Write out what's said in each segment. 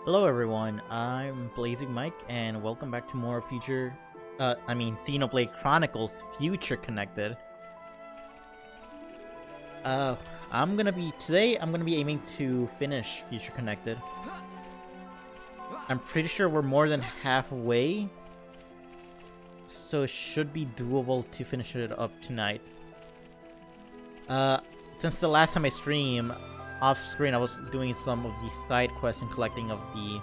Hello everyone, I'm Blazing Mike, and welcome back to more Xenoblade Chronicles Future Connected. Today I'm gonna be aiming to finish Future Connected. I'm pretty sure we're more than halfway, so it should be doable to finish it up tonight. Since the last time I streamed, off screen I was doing some of the side quests and collecting of the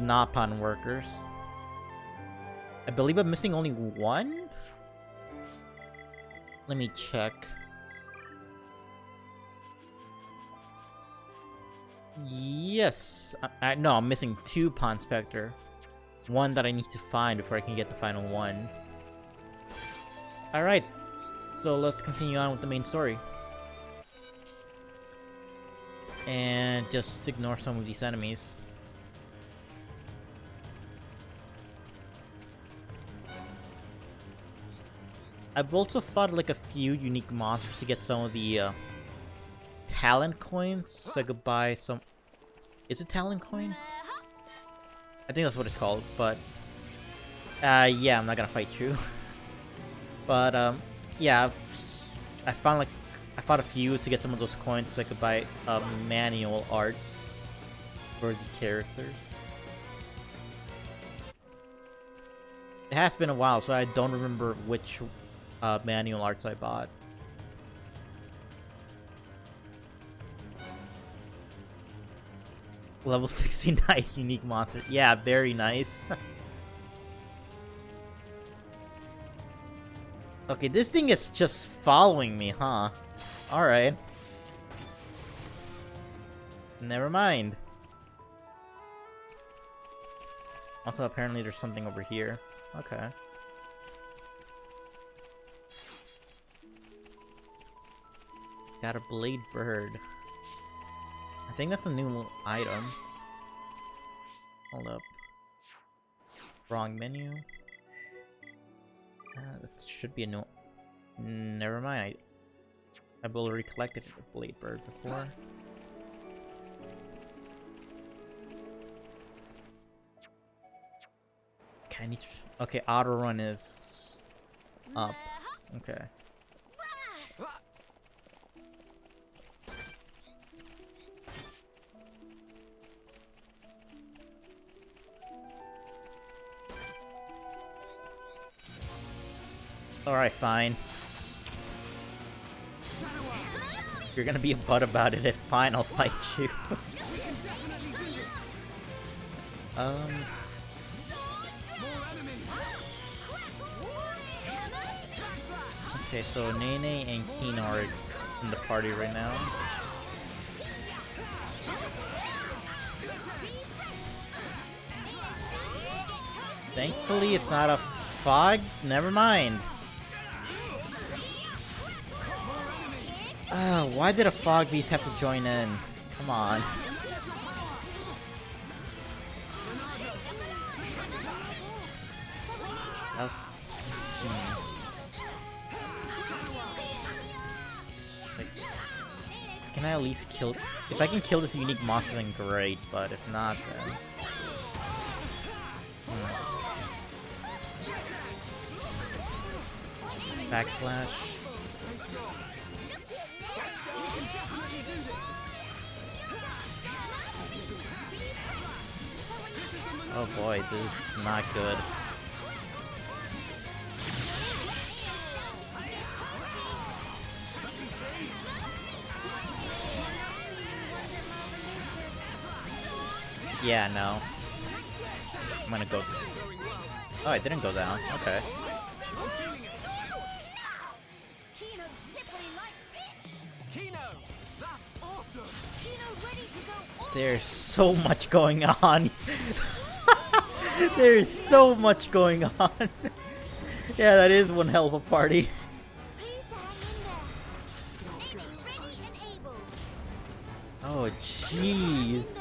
Nopon workers. I believe I'm missing only one? Let me check. Yes! No, I'm missing two Pawn Spectre. One that I need to find before I can get the final one. Alright, so let's continue on with the main story. And just ignore some of these enemies. I've also fought like a few unique monsters to get some of the talent coins, so I could buy some... Is it talent coin? I think that's what it's called, but... yeah, I'm not gonna fight you. But, yeah, I fought a few to get some of those coins so I could buy manual arts for the characters. It has been a while, so I don't remember which manual arts I bought. Level 69 unique monster. Yeah, very nice. Okay, this thing is just following me, huh? Alright. Never mind. Also, apparently there's something over here. Okay. Got a blade bird. I think that's a new item. Hold up. Wrong menu. That should be a new... Never mind. I've already collected the blade bird before. Okay, I need to... Okay, auto run is... up. Okay. Alright, fine. If you're gonna be a butt about it, fine, I'll fight you. Okay, so Nene and Kino are in the party right now. Thankfully, it's not a fog. Never mind. Why did a fog beast have to join in? Come on. That was... Like, can I at least kill... If I can kill this unique monster, then great, but if not, then... Backslash. Oh boy, this is not good. Yeah, no. I'm gonna go... Oh, it didn't go down. Okay. There's so much going on. There's so much going on. Yeah, that is one hell of a party. Oh, jeez.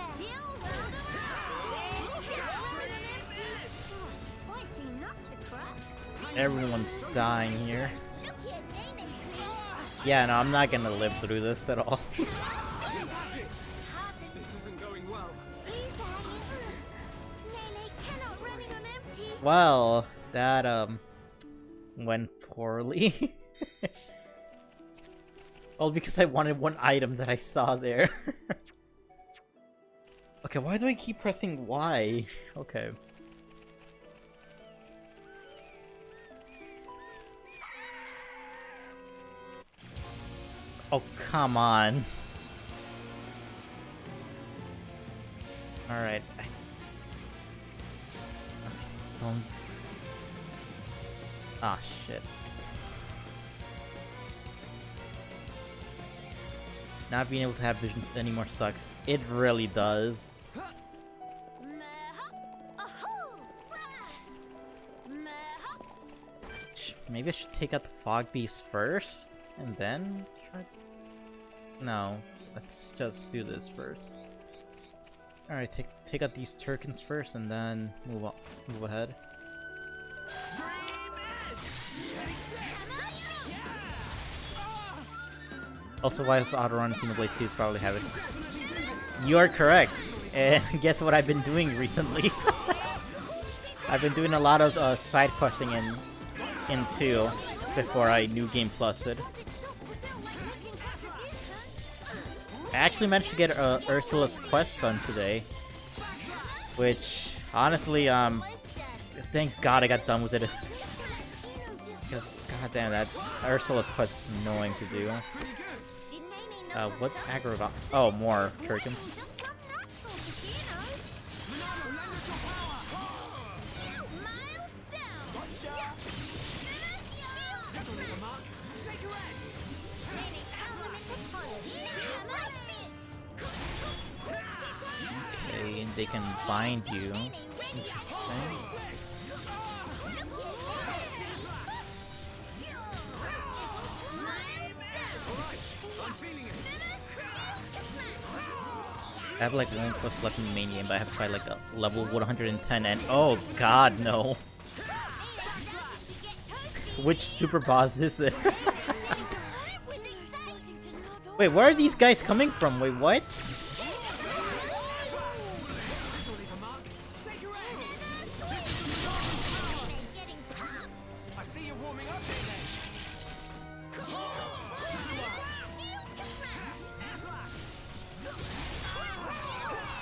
Everyone's dying here. Yeah, no, I'm not gonna live through this at all. Well, that went poorly. Well, because I wanted one item that I saw there. Okay, why do I keep pressing Y? Okay. Oh, come on. Alright. Ah, shit. Not being able to have visions anymore sucks. It really does. Maybe I should take out the Fog Beast first, and then try... No, let's just do this first. Alright, take out these Turkins first, and then move ahead. Also, why is Autorun in Xenoblade 2 is probably having... You are correct! And guess what I've been doing recently? I've been doing a lot of side questing in 2 before I New Game Plus'd. I actually managed to get Ursula's quest done today. Which, honestly, thank God I got done with it. Because, goddamn, that Ursula's quest is annoying to do. What aggro? Oh, more Turkins. Okay, they can bind you. Interesting. I have like 1 quest left in the main game, but I have to fight like a level 110 and oh god, no. Which super boss is it? Wait, where are these guys coming from? Wait, what?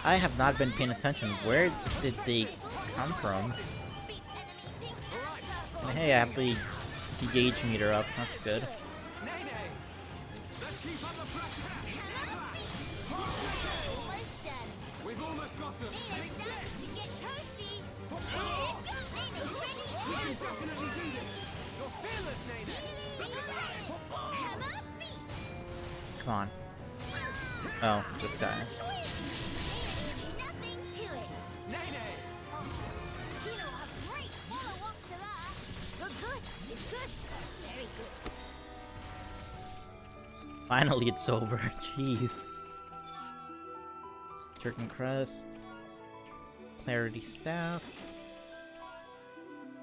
I have not been paying attention. Where did they come from? And hey, I have the gauge meter up. That's good. Come on. Oh, this guy. Finally, it's over. Jeez. Turkin Crest. Clarity Staff.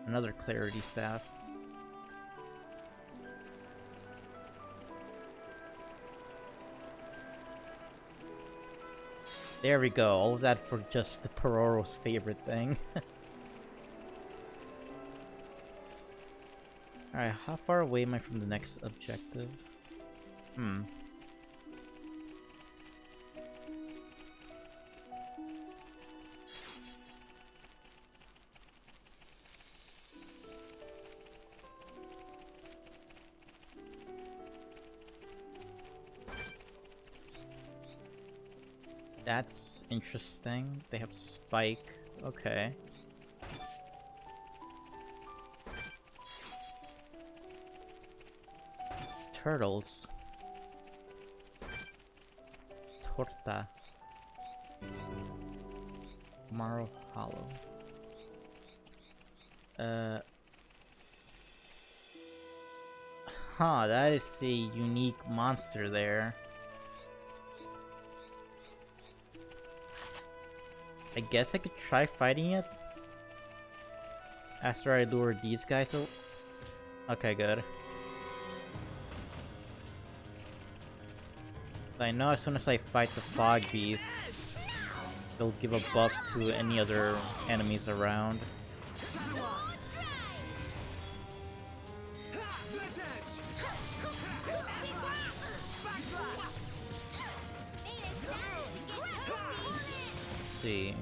Another Clarity Staff. There we go. All of that for just the Pororo's favorite thing. Alright, how far away am I from the next objective? That's interesting. They have Spike. Okay. Turtles. Torta. Tomorrow Hollow. Huh, that is a unique monster there. I guess I could try fighting it after I lure these guys out. Okay, good. I know as soon as I fight the Fog Beast, they'll give a buff to any other enemies around. see.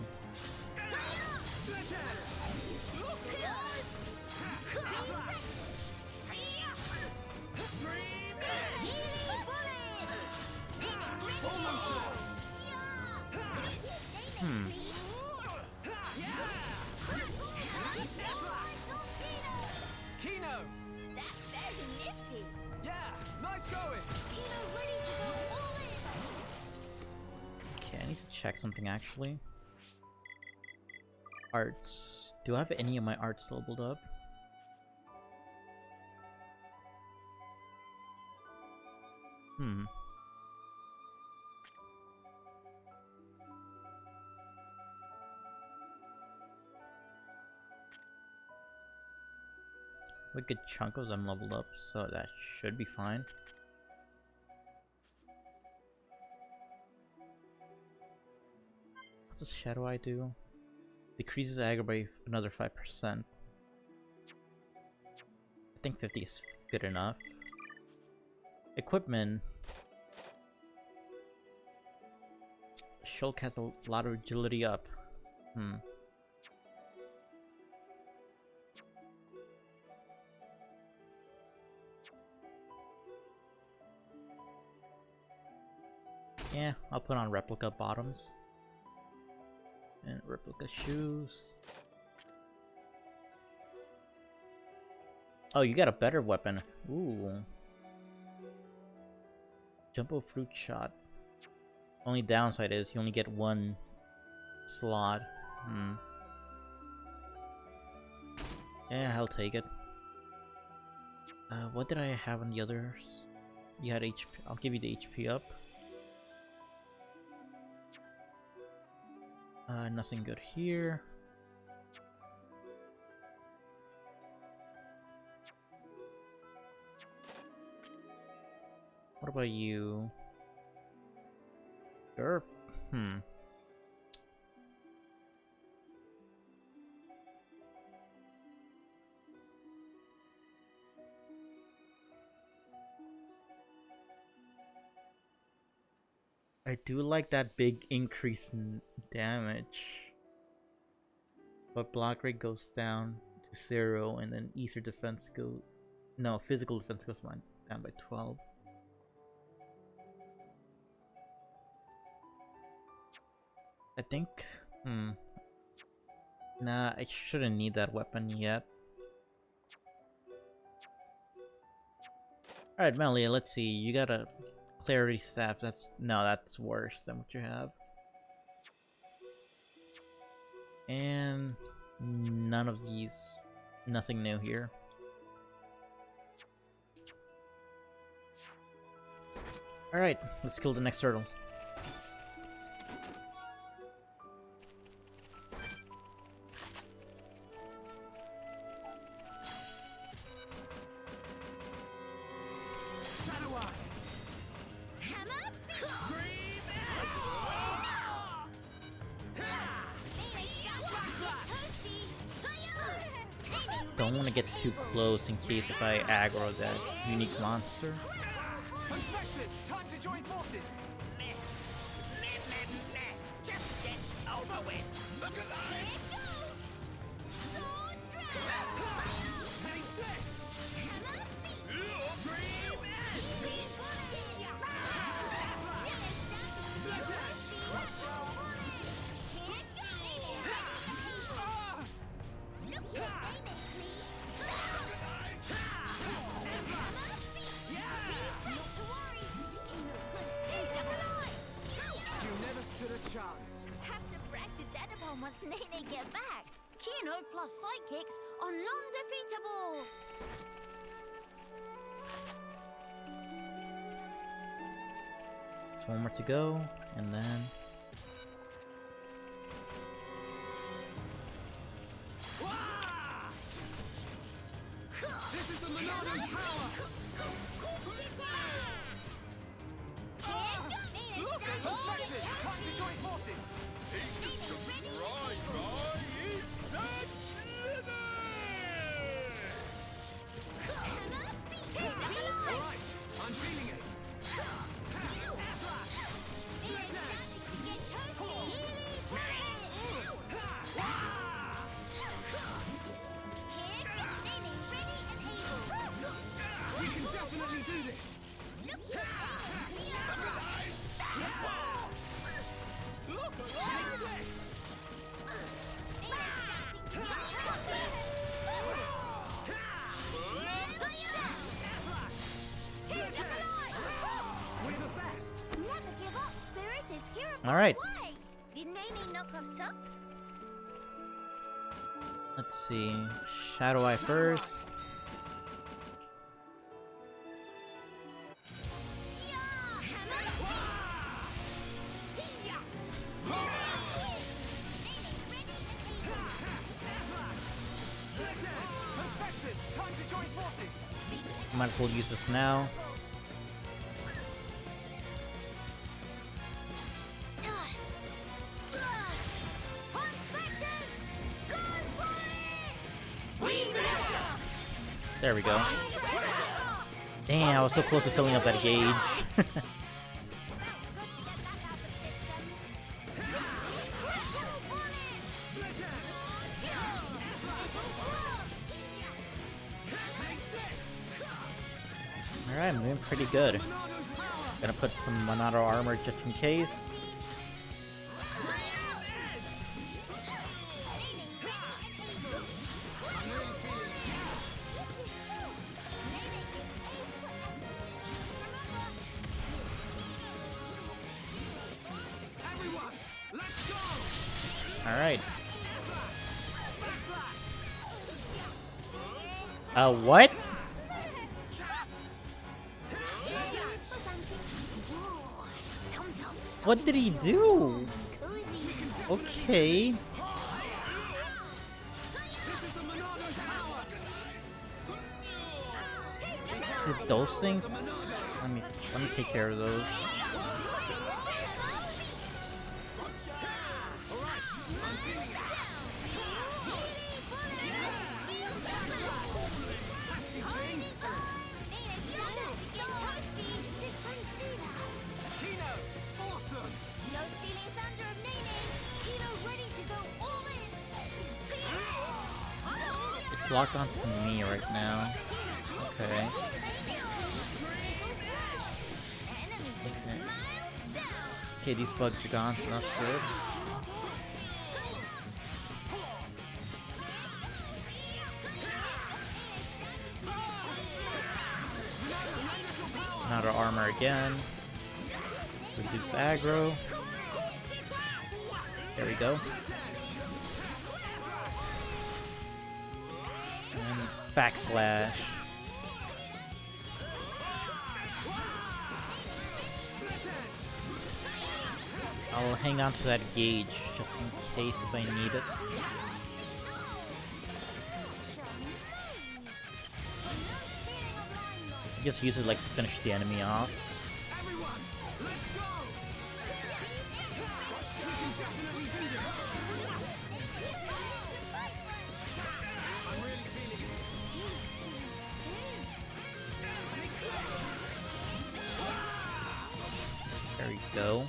Hmm. Kino! That's very nifty. Yeah, nice going! Kino ready to go all in. Okay, I need to check something actually. Arts. Do I have any of my arts leveled up? Hmm. A good chunk of them leveled up, so that should be fine. What does Shadow Eye do? Decreases aggro by another 5%. I think 50 is good enough. Equipment. Shulk has a lot of agility up. Hmm. Yeah, I'll put on replica bottoms. And replica shoes. Oh, you got a better weapon. Ooh. Jumbo fruit shot. Only downside is you only get one slot. Hmm. Yeah, I'll take it. What did I have on the others? You had HP. I'll give you the HP up. Nothing good here. What about you? Sure. Hmm. I do like that big increase in damage. But block rate goes down to 0 and then Ether defense goes... No, physical defense goes down by 12. I think... Nah, I shouldn't need that weapon yet. Alright, Melia, let's see. You got a Clarity Staff. That's worse than what you have. And none of these. Nothing new here. Alright, let's kill the next turtle. Don't want to get too close in case if I aggro that unique monster. Perspective! Time to join forces! Just get over with. Look alive. Sword drive. Take this! Hammer beat. Dream You never stood a chance. Have to brag to Dedabon once Nene get back. Kino plus sidekicks are non-defeatable. One more to go, and then... Wah! This is the Monono's power! Perspective! Time to join forces! Alright, I'm feeling it! Alright, Why? Did Nene knock off socks? let's see. Shadow Eye first. Perspective! Time to join forces! Might as well use this now. There we go. Damn, I was so close to filling up that gauge. Alright, I'm doing pretty good. Gonna put some Monado armor just in case. Everyone, let's go! Alright. What? What did he do? Okay. This is the Monado's power! Is it those things? Let me take care of those. Kino! Awesome! No stealing thunder of Nene! Kino ready to go all in! It's locked onto me right now. Okay. Okay. Okay, these bugs are gone, so that's good. Another armor again. Reduce aggro. There we go. And backslash. I'll hang on to that gauge just in case if I need it. I just use it like to finish the enemy off. Everyone, let's go! We can definitely do this! I'm really feeling it. There we go.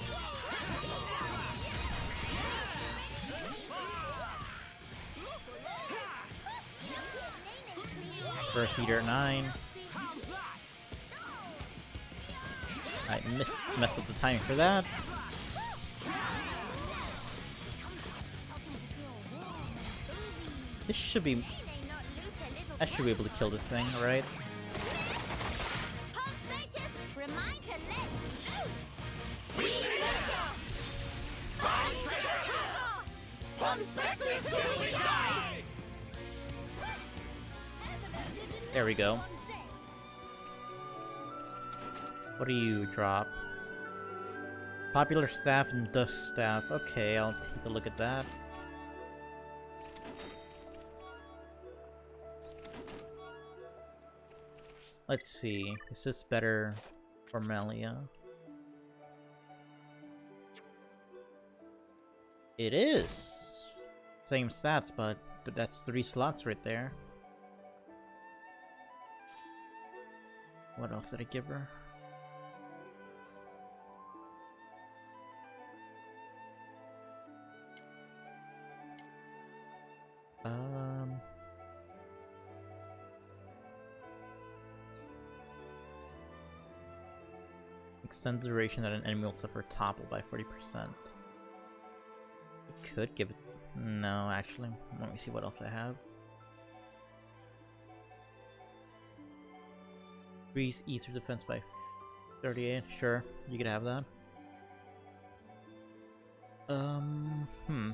First Eater 9. How's that? I messed up the timing for that. This should be. I should be able to kill this thing, right? Remind to let There we go. What do you drop? Popular staff and dust staff. Okay, I'll take a look at that. Let's see. Is this better for Melia? It is! Same stats, but that's 3 slots right there. What else did I give her? Extend the duration that an enemy will suffer topple by 40%. I could give it... No, actually. Let me see what else I have. Increase ether defense by 38. Sure, you could have that. Hmm.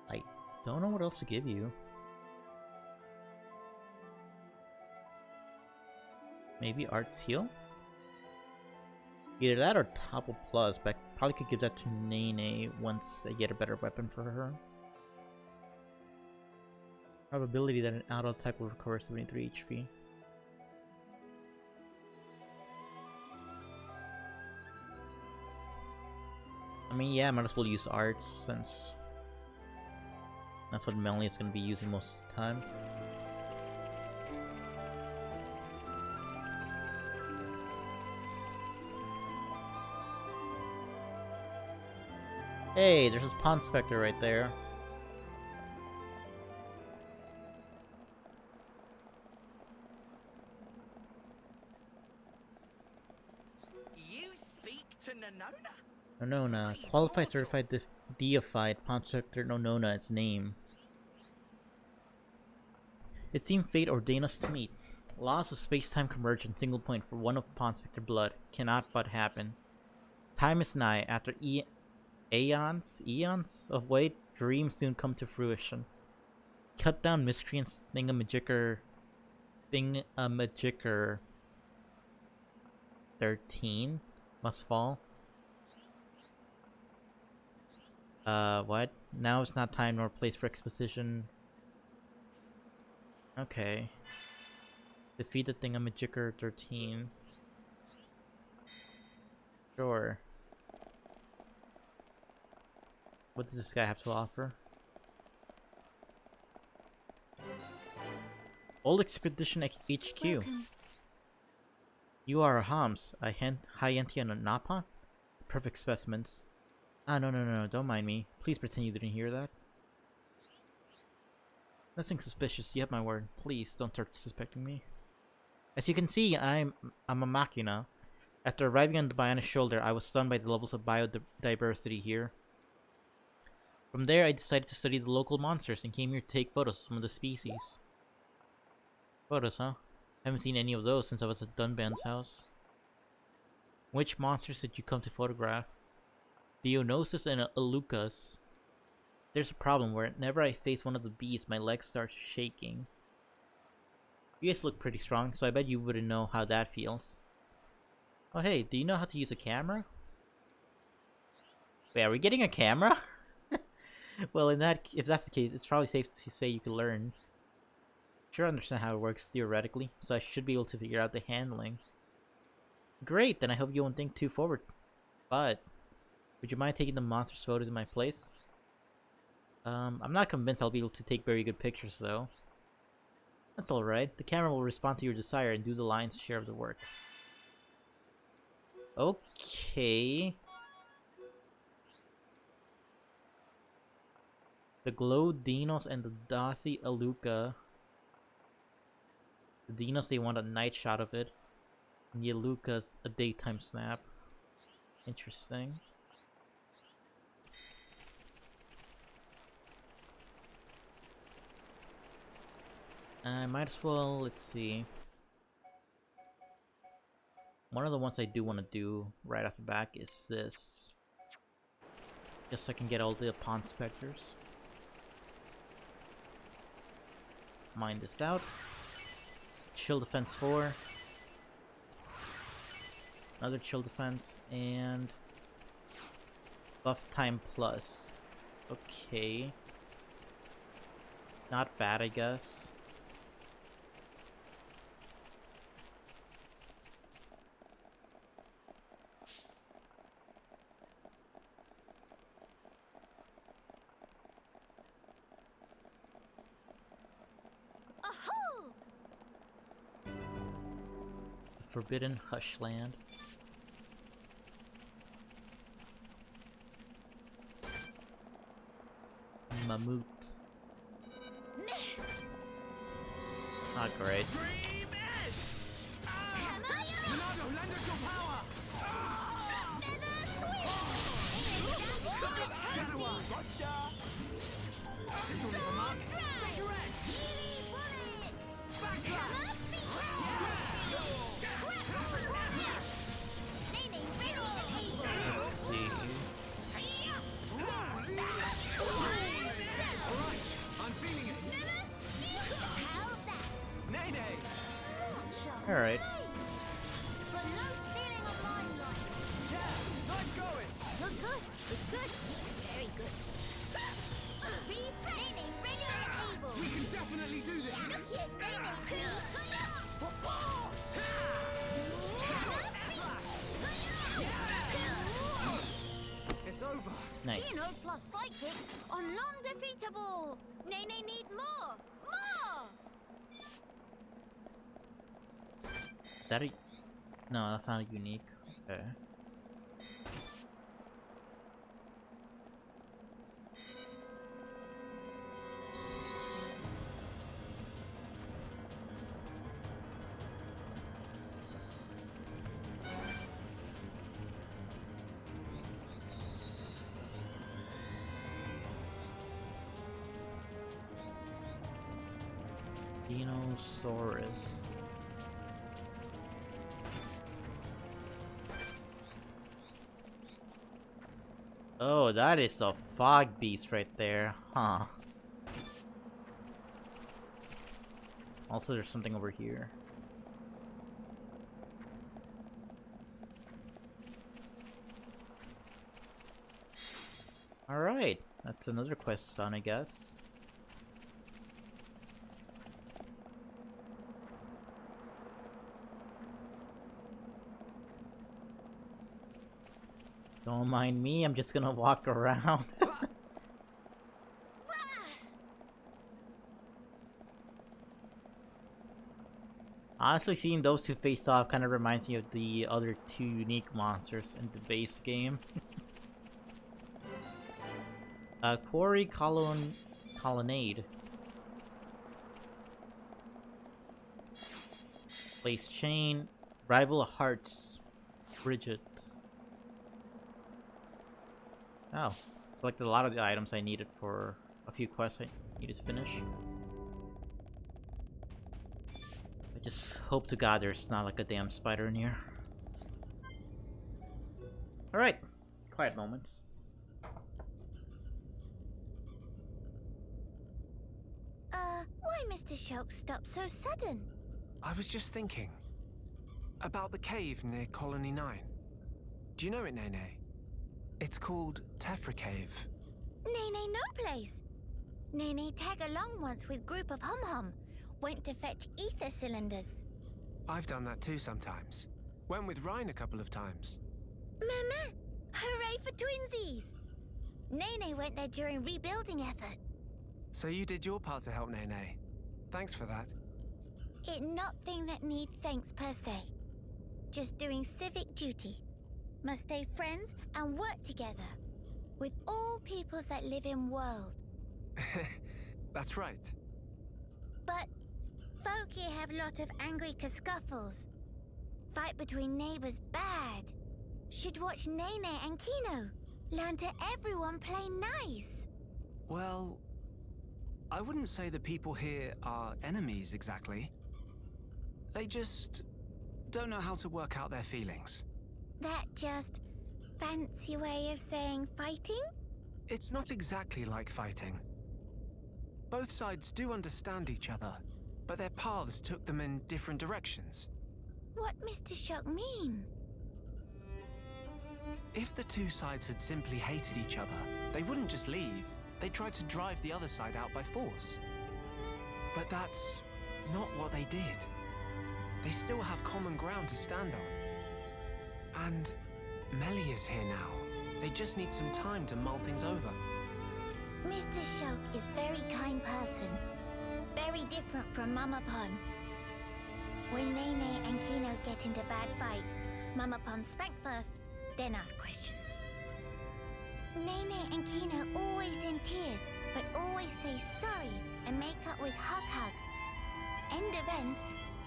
I don't know what else to give you. Maybe Arts Heal? Either that or Topple Plus, but I probably could give that to Nene once I get a better weapon for her. Probability that an auto attack will recover 73 HP. I mean, yeah, I might as well use Arts since that's what Melanie is going to be using most of the time. Hey, there's this Pond Spectre right there. You speak to Nonona? Nonona, qualified certified deified Pond Spectre Nonona, its name. It seemed fate ordained us to meet. Laws of space-time converge in single point for one of Pond Spectre blood cannot but happen. Time is nigh. After eons of wait, dreams soon come to fruition. Cut down miscreants thingamajigger 13 must fall. What? Now is not time nor place for exposition. Okay. Defeat the thingamajigger 13. Sure. What does this guy have to offer? Old Expedition HQ. Welcome. You are a Hams, a Hyantia Napa? Perfect specimens. Ah, no, don't mind me. Please pretend you didn't hear that. Nothing suspicious, you have my word. Please, don't start suspecting me. As you can see, I'm a machina. After arriving on the Bionic shoulder, I was stunned by the levels of biodiversity here. From there, I decided to study the local monsters and came here to take photos of some of the species. Photos, huh? Haven't seen any of those since I was at Dunban's house. Which monsters did you come to photograph? Dionysus and Alucas. There's a problem whenever I face one of the beasts, my legs start shaking. You guys look pretty strong, so I bet you wouldn't know how that feels. Oh hey, do you know how to use a camera? Wait, are we getting a camera? Well, if that's the case, it's probably safe to say you can learn. Sure, I understand how it works theoretically, so I should be able to figure out the handling. Great, then I hope you won't think too forward. But would you mind taking the monster's photos in my place? I'm not convinced I'll be able to take very good pictures though. That's alright. The camera will respond to your desire and do the lion's share of the work. Okay. The Glow Dinos and the Dasi Aluka. The Dinos, they want a night shot of it. And the Aluka's a daytime snap. Interesting. I might as well, let's see. One of the ones I do want to do right off the back is this. Just so I can get all the Pond Spectres. Mine this out. Chill Defense 4. Another Chill Defense, and Buff Time Plus. Okay. Not bad, I guess. Ahoo! Forbidden Hushland. Mammut. Not great. Dream Edge! Ronaldo, lend us your power! Genoa, gotcha! This will leave a mark. Set your edge! Backslap! Alright. But no stealing of limelight. Yeah, nice going. You're good. It's good. Very good. Be Nene, ready and able. We can definitely do this. Look here, Nene. It's over. Nice. Kino plus psychics are non-defeatable. Nene need more. More. Is that a... No, that's not a unique. Okay. Dinosaurus. Oh, that is a fog beast right there, huh? Also, there's something over here. Alright, that's another quest done, I guess. Don't mind me, I'm just gonna walk around. Honestly, seeing those two face off kind of reminds me of the other two unique monsters in the base game. Quarry Colonnade. Place Chain. Rival Hearts. Bridget. Oh, collected a lot of the items I needed for a few quests I needed to finish. I just hope to God there's not like a damn spider in here. Alright, quiet moments. Why Mr. Shulk stopped so sudden? I was just thinking about the cave near Colony 9. Do you know it, Nene? It's called Tephra Cave. Nene no place. Nene tag along once with group of hum-hum. Went to fetch ether cylinders. I've done that too sometimes. Went with Ryan a couple of times. Mama! Hooray for twinsies! Nene went there during rebuilding effort. So you did your part to help Nene. Thanks for that. It not thing that need thanks per se. Just doing civic duty. Must stay friends and work together. With all peoples that live in world. That's right. But folk here have lot of angry scuffles. Fight between neighbors bad. Should watch Nene and Kino. Learn to everyone play nice. Well, I wouldn't say the people here are enemies exactly. They just don't know how to work out their feelings. That just fancy way of saying fighting? It's not exactly like fighting. Both sides do understand each other, but their paths took them in different directions. What Mr. Shock mean? If the two sides had simply hated each other, they wouldn't just leave. They'd try to drive the other side out by force. But that's not what they did. They still have common ground to stand on. And Melly is here now. They just need some time to mull things over. Mr. Shock is very kind person. Very different from Mama Pon. When Nene and Kino get into bad fight, Mama Pon spank first, then ask questions. Nene and Kino always in tears, but always say sorries and make up with hug. End of end,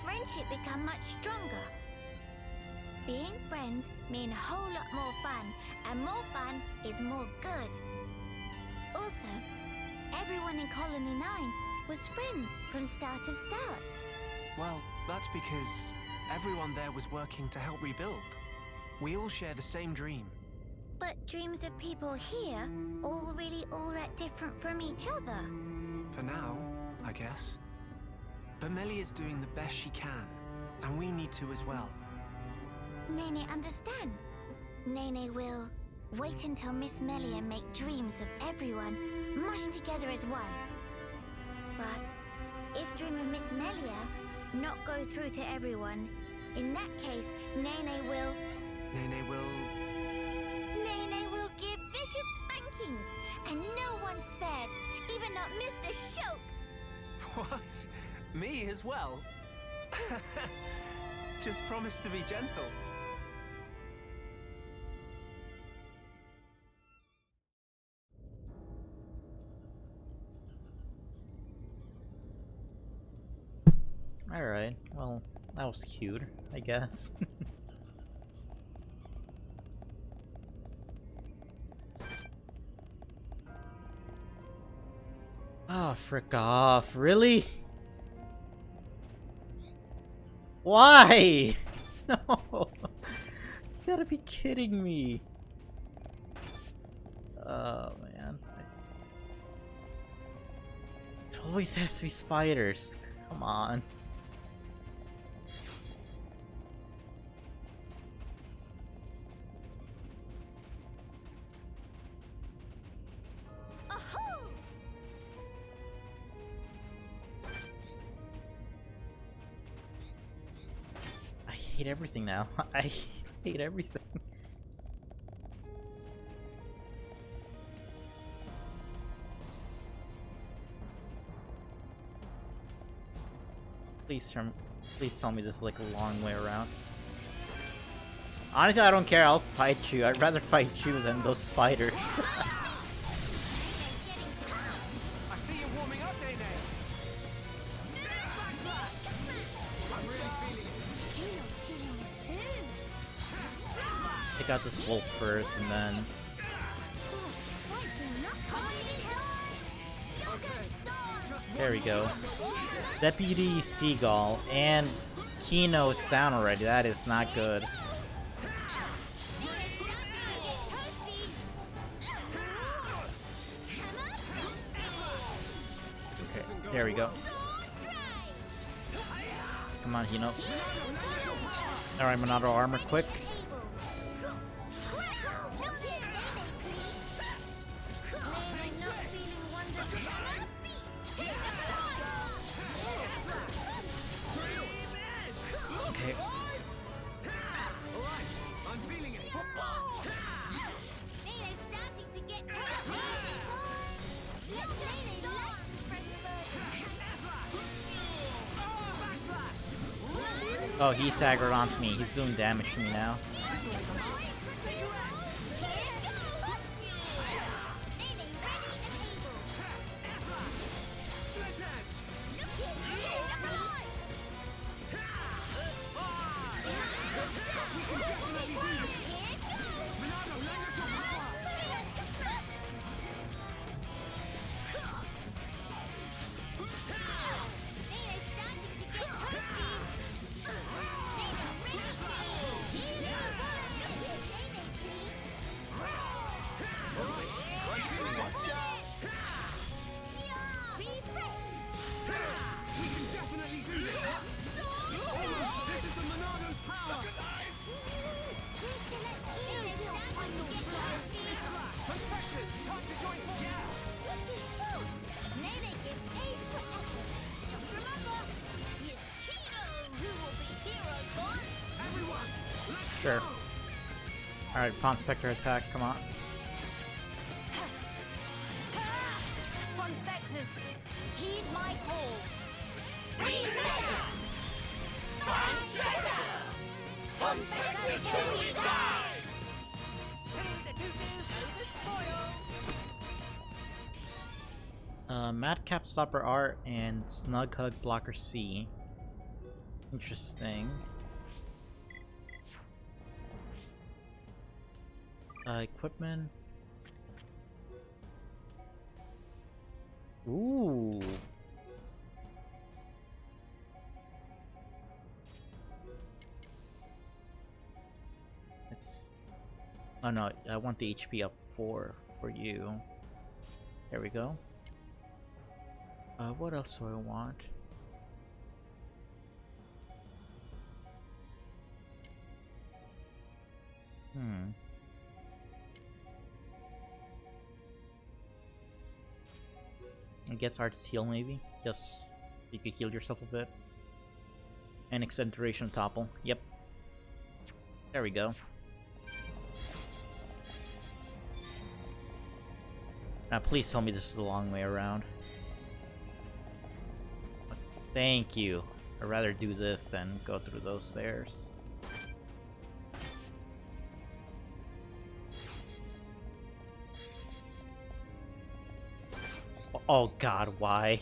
friendship become much stronger. Being friends mean a whole lot more fun, and more fun is more good. Also, everyone in Colony 9 was friends from start. Well, that's because everyone there was working to help rebuild. We all share the same dream. But dreams of people here all really all that different from each other. For now, I guess. But Melly is doing the best she can. And we need to as well. Nene understand. Nene will wait until Miss Melia make dreams of everyone mushed together as one. But if dream of Miss Melia not go through to everyone, in that case, Nene will give vicious spankings, and no one spared, even not Mr. Shoke. What? Me as well? Just promise to be gentle. Alright, well, that was cute, I guess. Ah, frick off. Really? Why? No! You gotta be kidding me. Oh, man. It always has to be spiders. Come on. I hate everything now. I hate everything. Please tell me this is like a long way around. Honestly, I don't care. I'll fight you. I'd rather fight you than those spiders. I see you warming up, Nene. I'm really feeling it. Take out this wolf first, and then there we go. Deputy Seagull and Kino's down already. That is not good. Okay, there we go. Come on, Hino. Alright, Monado armor quick. Okay. I'm feeling it. Oh, he's staggered onto me. He's doing damage to me now. Sure. Alright, Pond Spectre attack, come on. Pond Spectres, heed my call. Pond Spectres till we die! Madcap Stopper R and Snug Hug Blocker C. Interesting. Equipment. Ooh. It's. Oh no, I want the HP up for you. There we go. What else do I want? Hmm. I guess Art's Heal, maybe? Just you could heal yourself a bit. And extend duration of Topple. Yep. There we go. Now please tell me this is the long way around. Thank you. I'd rather do this than go through those stairs. Oh god, why?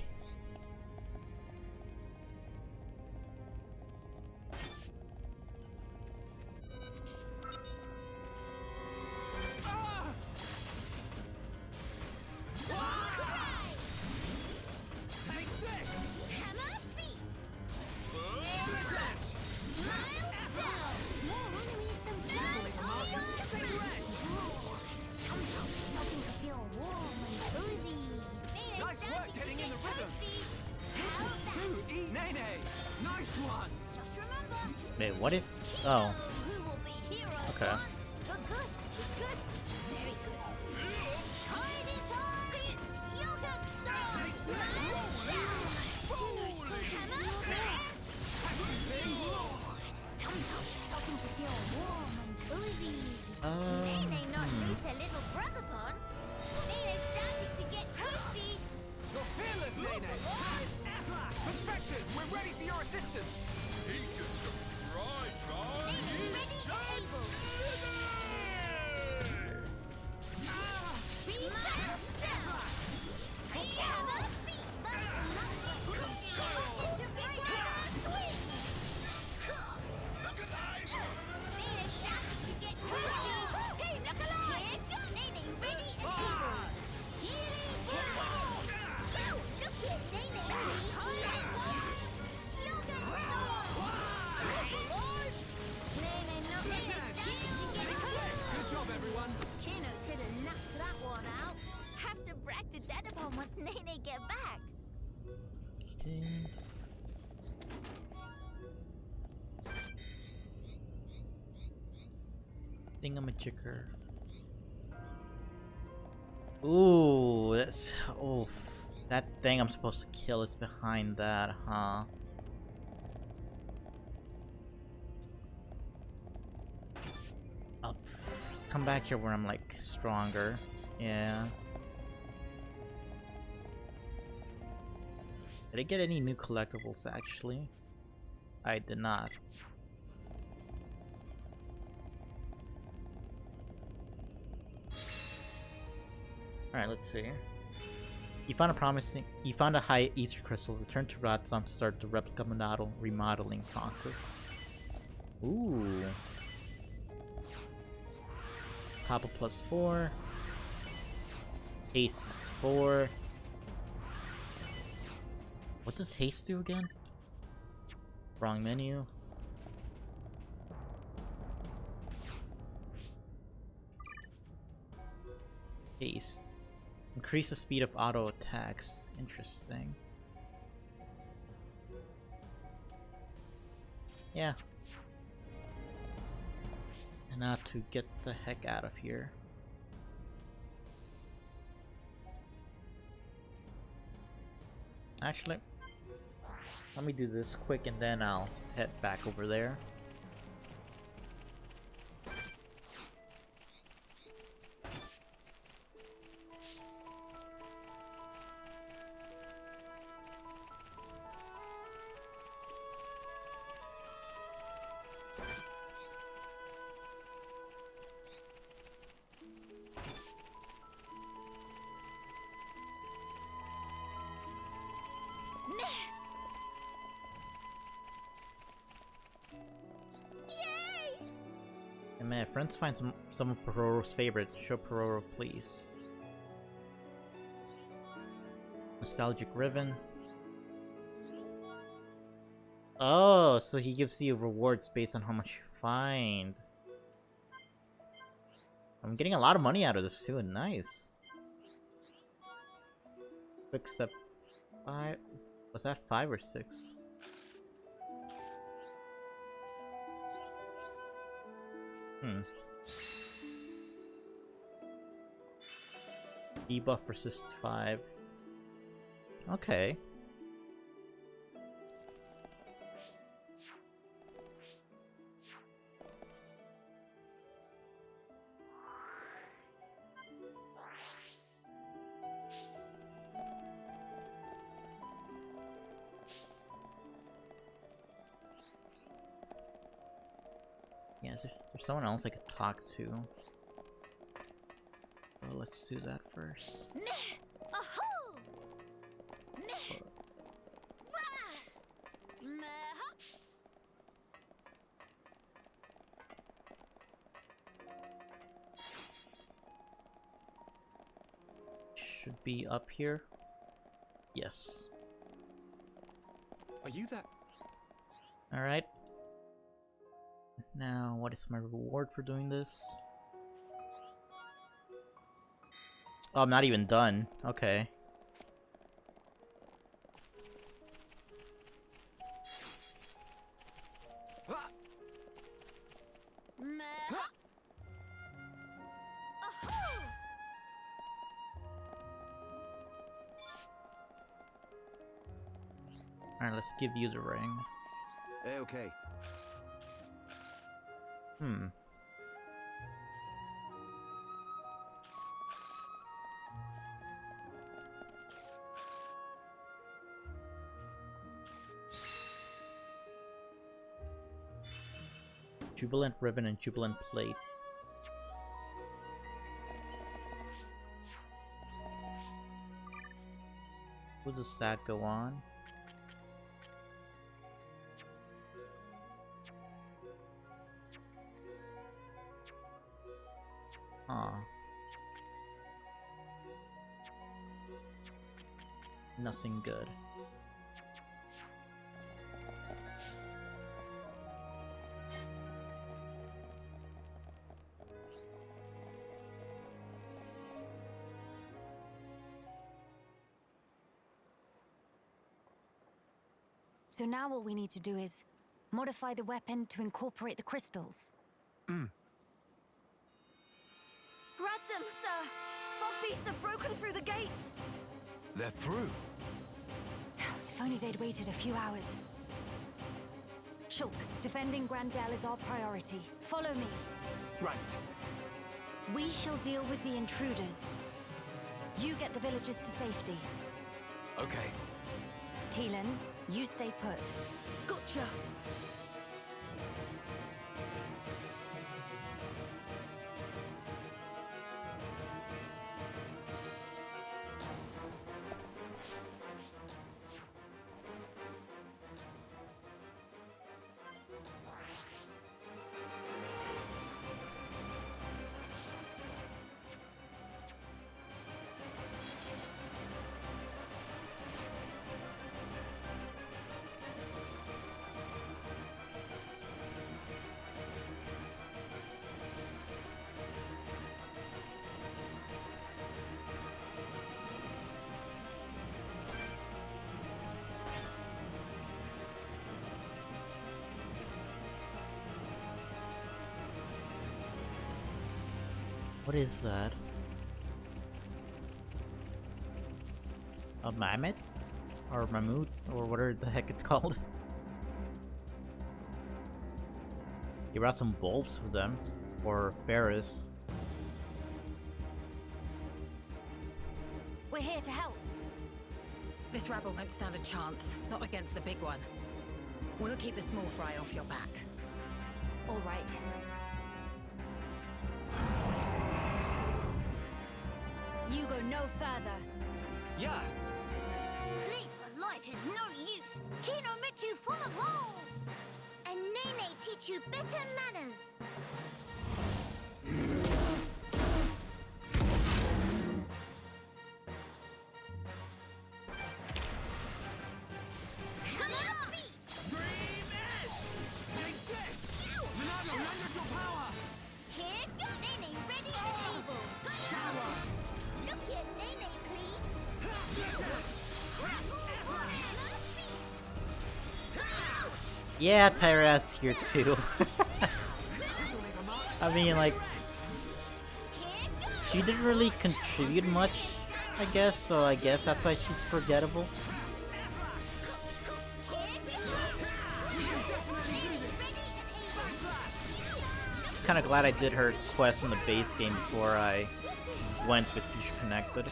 Wait, what is... Oh. Okay. Nene not lose her little brother pon. Nene started to get toasty. You're fearless, Nene! Asla! Perspective! We're ready for your assistance! Nene ready and able. Beat down. Hammer feet. Nene started to get toasty. Team look alive. Nene ready and able. Healing power. Go, look at Nene. Yoga Nene not Good job, everyone! Kino could have knocked that one out. Have to brag to Dedapon once Nene get back. Okay. Thingamajigger. Ooh, that's... Oh, that thing I'm supposed to kill is behind that, huh? I'll come back here where I'm, like, stronger. Yeah. Did I get any new collectibles, actually? I did not. Alright, let's see. You found a high Ether crystal. Return to Ratzon to start the replica remodeling process. Ooh. Papa +4. Haste 4. What does haste do again? Wrong menu. Haste. Increase the speed of auto attacks. Interesting. Yeah. And now to get the heck out of here. Actually, let me do this quick and then I'll head back over there. And man, friends find some of Pororo's favorites. Show Pororo, please. Nostalgic Riven. Oh, so he gives you rewards based on how much you find. I'm getting a lot of money out of this too, nice. Quick step 5. Was that 5 or 6? Hmm. Debuff resist 5. Okay. Yeah, there's someone else I could talk to. Well, let's do that first. Meh! Ahoo! Meh! Rah! Meh! Should be up here. Yes. Are you that? Alright. Now, what is my reward for doing this? Oh, I'm not even done. Okay. Meh! Ahoo! Alright, let's give you the ring. Okay. Hmm. Jubilant ribbon and jubilant plate. Who does that go on? Aw. Nothing good. So now all we need to do is modify the weapon to incorporate the crystals. Mm. Ransom, sir! Fog beasts have broken through the gates! They're through. If only they'd waited a few hours. Shulk, defending Grandel is our priority. Follow me. Right. We shall deal with the intruders. You get the villagers to safety. Okay. Teelan, you stay put. Gotcha! What is that? A mammoth? Or mammoth? Or whatever the heck it's called? You brought some bulbs for them. Or Ferris. We're here to help. This rabble won't stand a chance, not against the big one. We'll keep the small fry off your back. All right. You go no further. Yeah. Flee for life is no use. Kino make you full of holes. And Nene teach you better manners. Come on, beat! Dream Edge! Take this! Ow! Minato, lend us your power! Here goes Nene, ready and able. Shower! Look here, Nene, please. Yeah, Tyra's here too. I mean, like, she didn't really contribute much, I guess, so I guess that's why she's forgettable. Just kinda glad I did her quest in the base game before I went with Future Connected.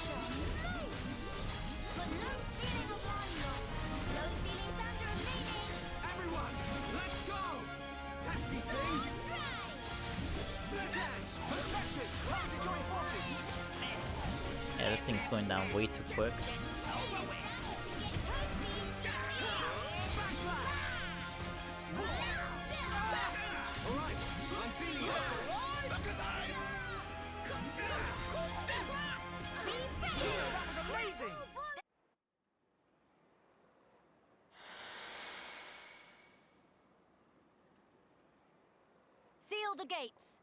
Yeah, this thing's going down way too quick. Seal the gates.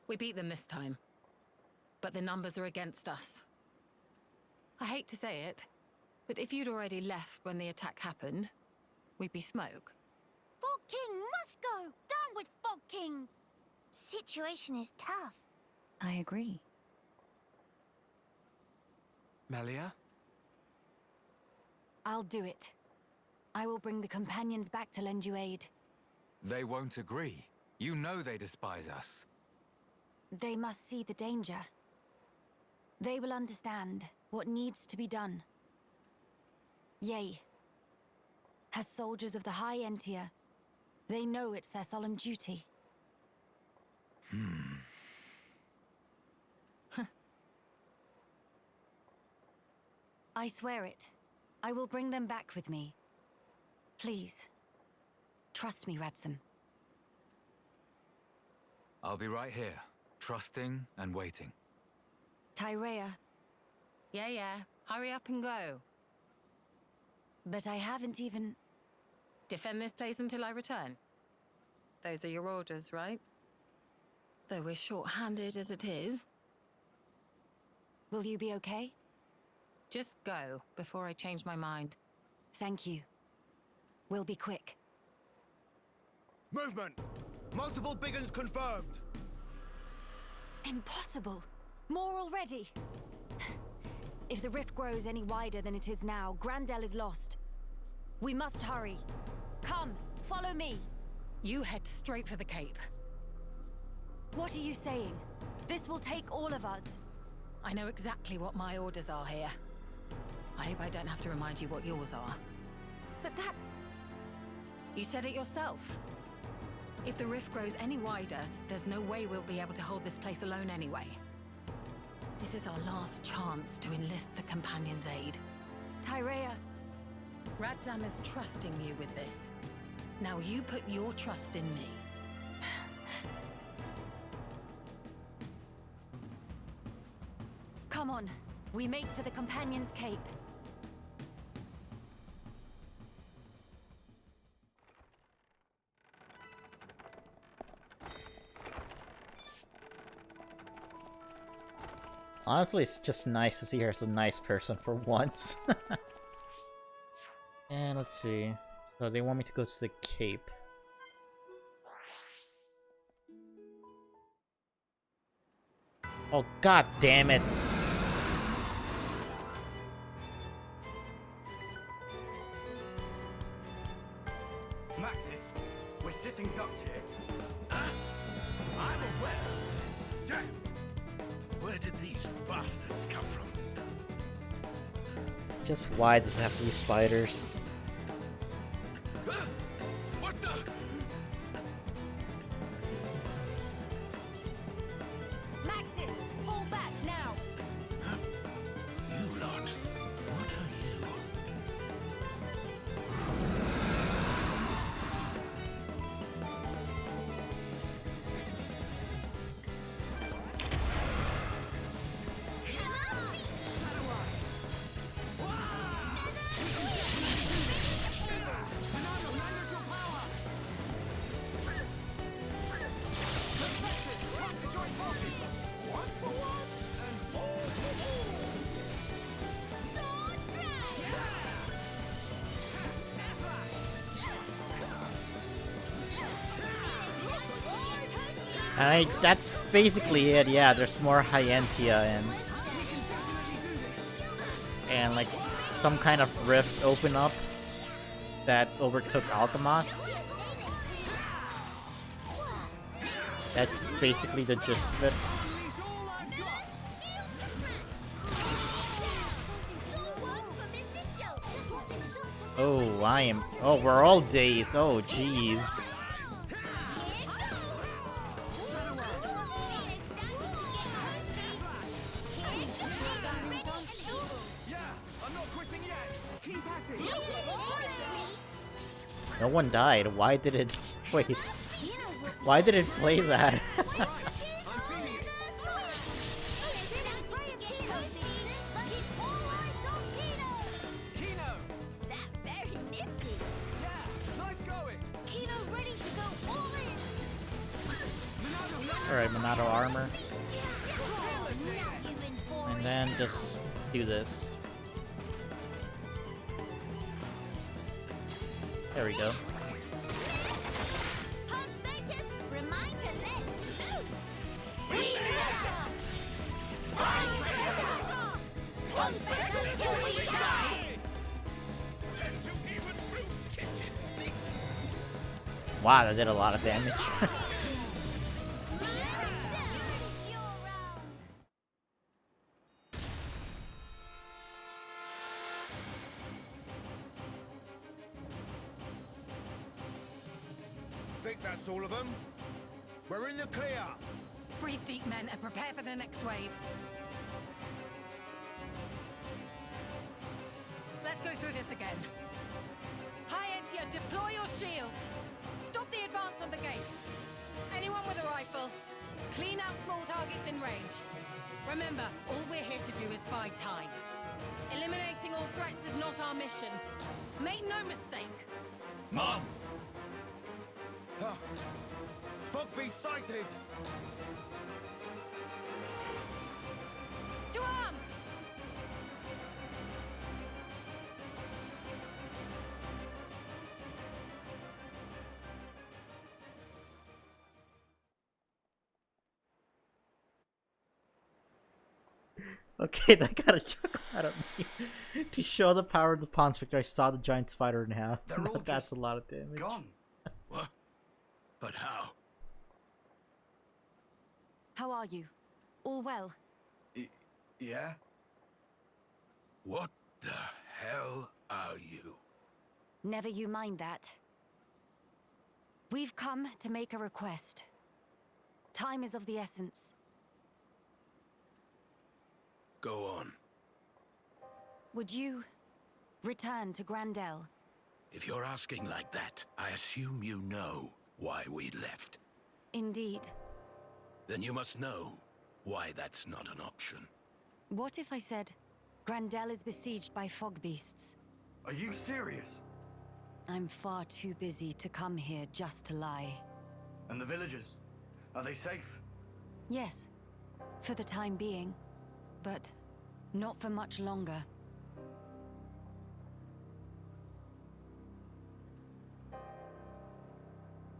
We beat them this time. But the numbers are against us. I hate to say it, but if you'd already left when the attack happened, we'd be smoke. Fog King must go! Down with Fog King! Situation is tough. I agree. Melia? I'll do it. I will bring the companions back to lend you aid. They won't agree. You know they despise us. They must see the danger. They will understand what needs to be done. Yea. As soldiers of the High Entia, they know it's their solemn duty. I swear it. I will bring them back with me. Please. Trust me, Radsam. I'll be right here, trusting and waiting. Tyrea, Yeah. Hurry up and go. but I haven't even... Defend this place until I return. Those are your orders, right? Though we're short-handed as it is. Will you be okay? Just go, before I change my mind. Thank you. We'll be quick. Movement! Multiple big uns confirmed! Impossible! More already! If the rift grows any wider than it is now, Grandel is lost. We must hurry. Come, follow me. You head straight for the Cape. What are you saying? This will take all of us. I know exactly what my orders are here. I hope I don't have to remind you what yours are. But that's... You said it yourself. If the rift grows any wider, there's no way we'll be able to hold this place alone anyway. This is our last chance to enlist the Companion's aid. Tyrea, Radzam is trusting you with this. Now you put your trust in me. come on. We make for the Companion's Cape. Honestly, it's just nice to see her as a nice person for once. And let's see. So they want me to go to the Cape. Oh, god damn it. Maxis, we're sitting ducks here. I'm aware. Damn! Where did these bastards come from? Just why does it have to be spiders? What the? Maxis, fall back now! You lot. What are you? That's basically it. Yeah, there's more Hyentia and like some kind of rift open up that overtook Alchemos. That's basically the gist of it. Oh, oh, we're all dazed. Oh, jeez. No one died. Why did it... Wait. Why did it play that? Alright, Monado armor. And then just do this. There we go. Wow, that did a lot of damage. Think that's all of them? We're in the clear. Breathe deep, men, and prepare for the next wave. Let's go through this again. Hyentia, deploy your shields. Stop the advance on the gates. Anyone with a rifle, clean out small targets in range. Remember, all we're here to do is buy time. Eliminating all threats is not our mission. Make no mistake. Mom! Fogby sighted! To arms! Okay, that got a chuckle out of me. To show the power of the Pawn Spectre, I saw the giant spider in half. That's a lot of damage. Gone. What? But how? How are you? All well? Yeah? What the hell are you? Never you mind that. We've come to make a request. Time is of the essence. Go on. Would you return to Grandel? If you're asking like that, I assume you know why we left. Indeed. Then you must know why that's not an option. What if I said Grandel is besieged by fog beasts? Are you serious? I'm far too busy to come here just to lie. And the villagers? Are they safe? Yes, for the time being. But not for much longer.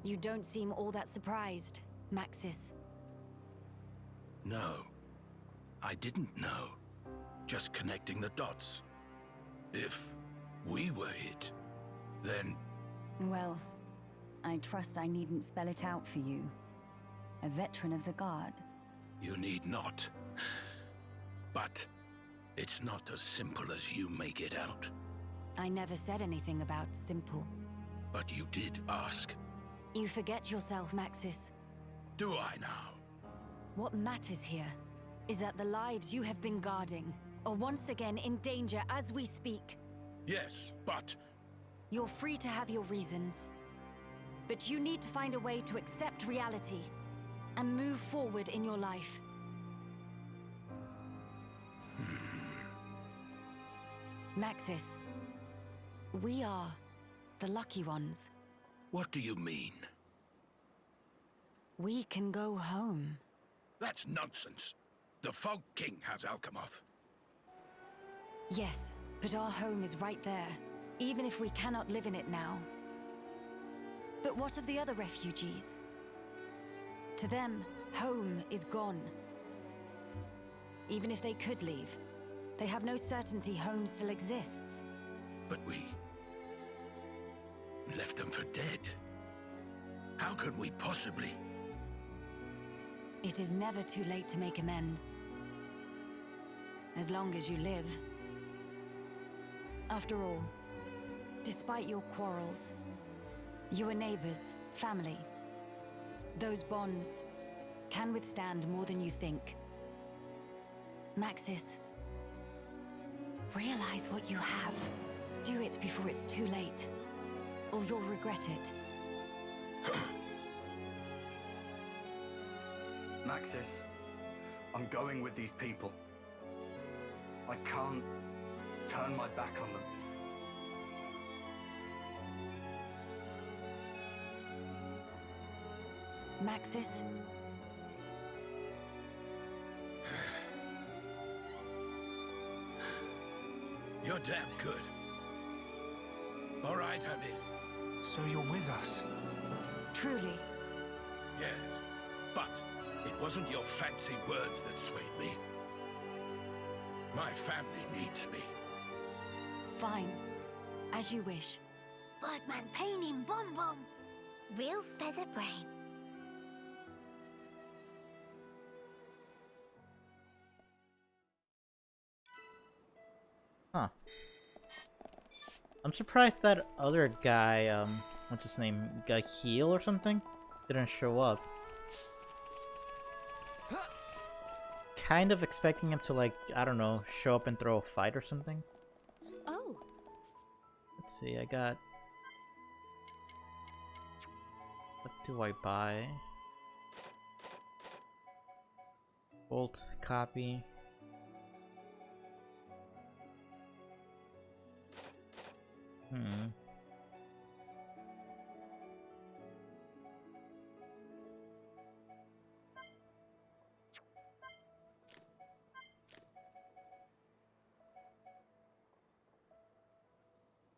You don't seem all that surprised, Maxis. No. I didn't know. Just connecting the dots. If we were hit, then... Well, I trust I needn't spell it out for you. A veteran of the Guard. You need not. But it's not as simple as you make it out. I never said anything about simple. But you did ask. You forget yourself, Maxis. Do I now? What matters here is that the lives you have been guarding are once again in danger as we speak. Yes, but... You're free to have your reasons. But you need to find a way to accept reality and move forward in your life. Maxis, we are the lucky ones. What do you mean? We can go home. That's nonsense. The Fog King has Alchemoth. Yes, but our home is right there, even if we cannot live in it now. But what of the other refugees? To them, home is gone. Even if they could leave, they have no certainty home still exists. But we left them for dead. How can we possibly? It is never too late to make amends. As long as you live. After all, despite your quarrels, you are neighbors, family. Those bonds can withstand more than you think. Maxis, realize what you have. Do it before it's too late, or you'll regret it. Maxis, I'm going with these people. I can't turn my back on them. Maxis? You're damn good. All right, I'm in. So you're with us? Truly. Yes, but it wasn't your fancy words that swayed me. My family needs me. Fine. As you wish. Birdman pain in Bom Bom. Real feather brain. Huh. I'm surprised that other guy, what's his name? Heel or something? Didn't show up. Kind of expecting him to, like, I don't know, show up and throw a fight or something. Oh. Let's see, I got... What do I buy? Bolt, copy.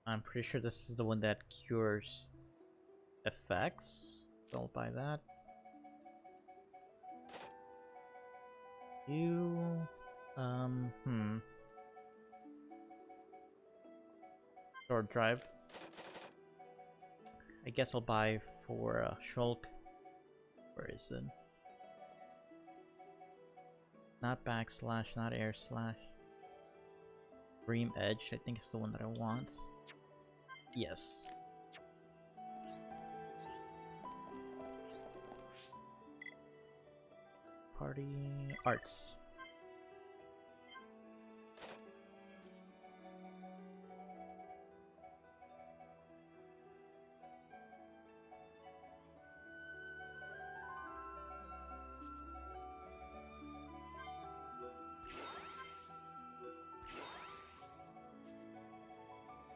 I'm pretty sure this is the one that cures effects. So I'll buy that. You... Sword drive. I guess I'll buy for Shulk. Where is it? Not backslash, not air slash. Dream Edge, I think is the one that I want. Yes. Party arts.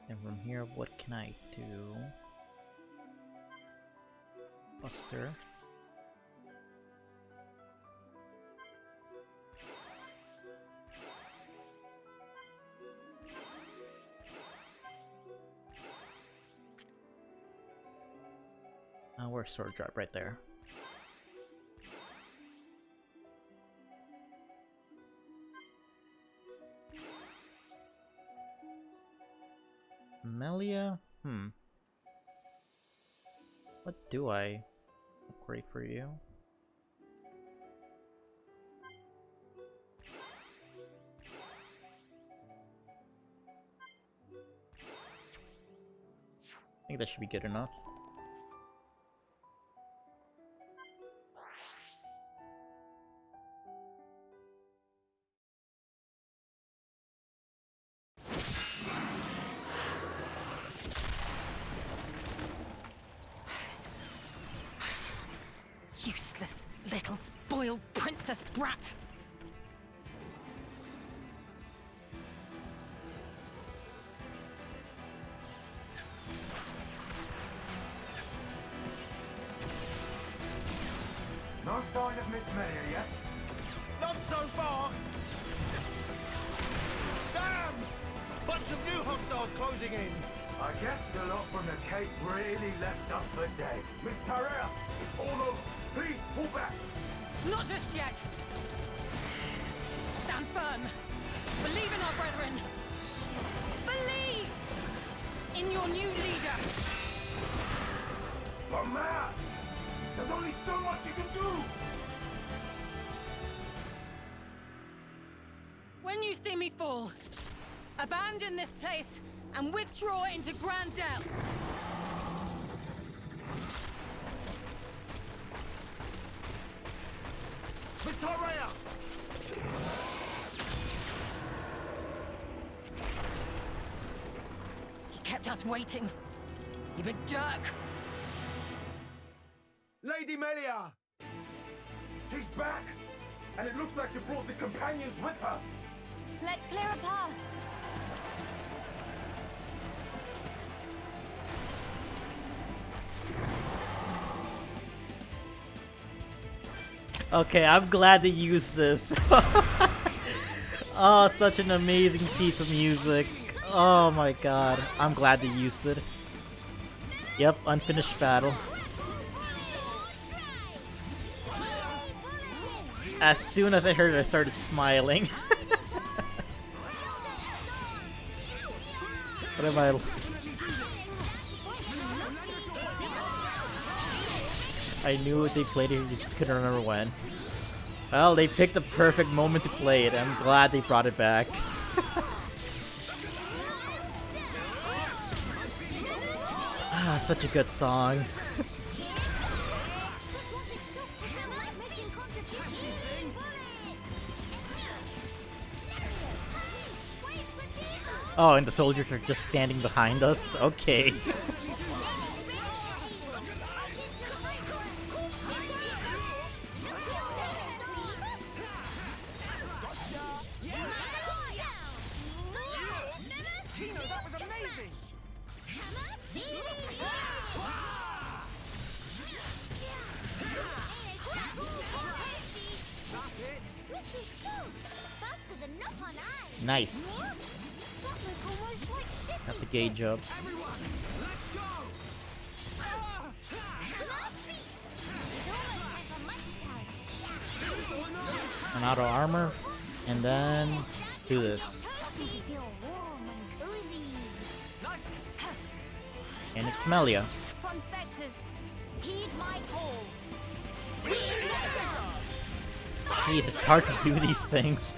And from here, what can I do? Buster. Where's sword drop? Right there. Melia? What do I upgrade for you? I think that should be good enough. Useless little spoiled princess brat! No sign of Miss Melia yet? Not so far! Damn! Bunch of new hostiles closing in! I guess the lot from the Cape really left us for dead. Miss Tyrell, it's all over. Please, pull back. Not just yet! Stand firm! Believe in our brethren! Believe in your new leader! But man, there's only so much you can do. When you see me fall, abandon this place and withdraw into Grand Dell. Miss Tyrell! He kept us waiting. You big jerk! Lady Melia! She's back! And it looks like she brought the companions with her! Let's clear a path. Okay, I'm glad they used this. Oh, such an amazing piece of music. Oh my god. I'm glad they used it. Yep, unfinished battle. As soon as I heard it, I started smiling. What am I... I knew they played it, you just couldn't remember when. Well, they picked the perfect moment to play it. I'm glad they brought it back. Ah, such a good song. Oh, and the soldiers are just standing behind us? Okay. Nice. Got the gauge up. An auto armor, and then do this. And it's Melia. Jeez, it's hard to do these things.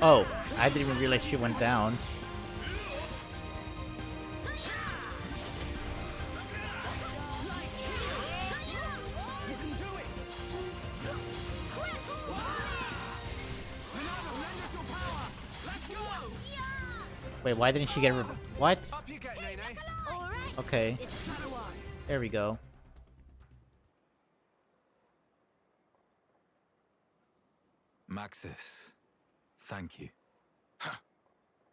Oh, I didn't even realize she went down. Wait, why didn't she get rid of... What? Okay. There we go. Maxis, thank you. Huh.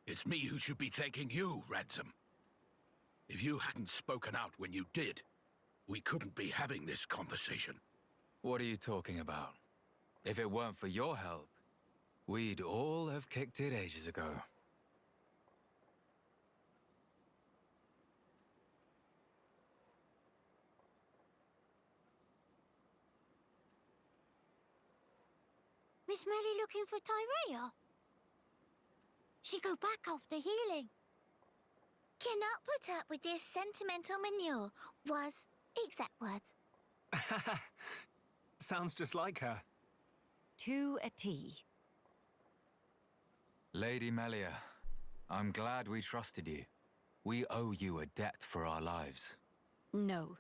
It's me who should be thanking you, Ransom. If you hadn't spoken out when you did, we couldn't be having this conversation. What are you talking about? If it weren't for your help, we'd all have kicked it ages ago. Miss Melly looking for Tyrell? She go back after healing. Cannot put up with this sentimental manure, was exact words. Sounds just like her. To a T. Lady Melia, I'm glad we trusted you. We owe you a debt for our lives. No.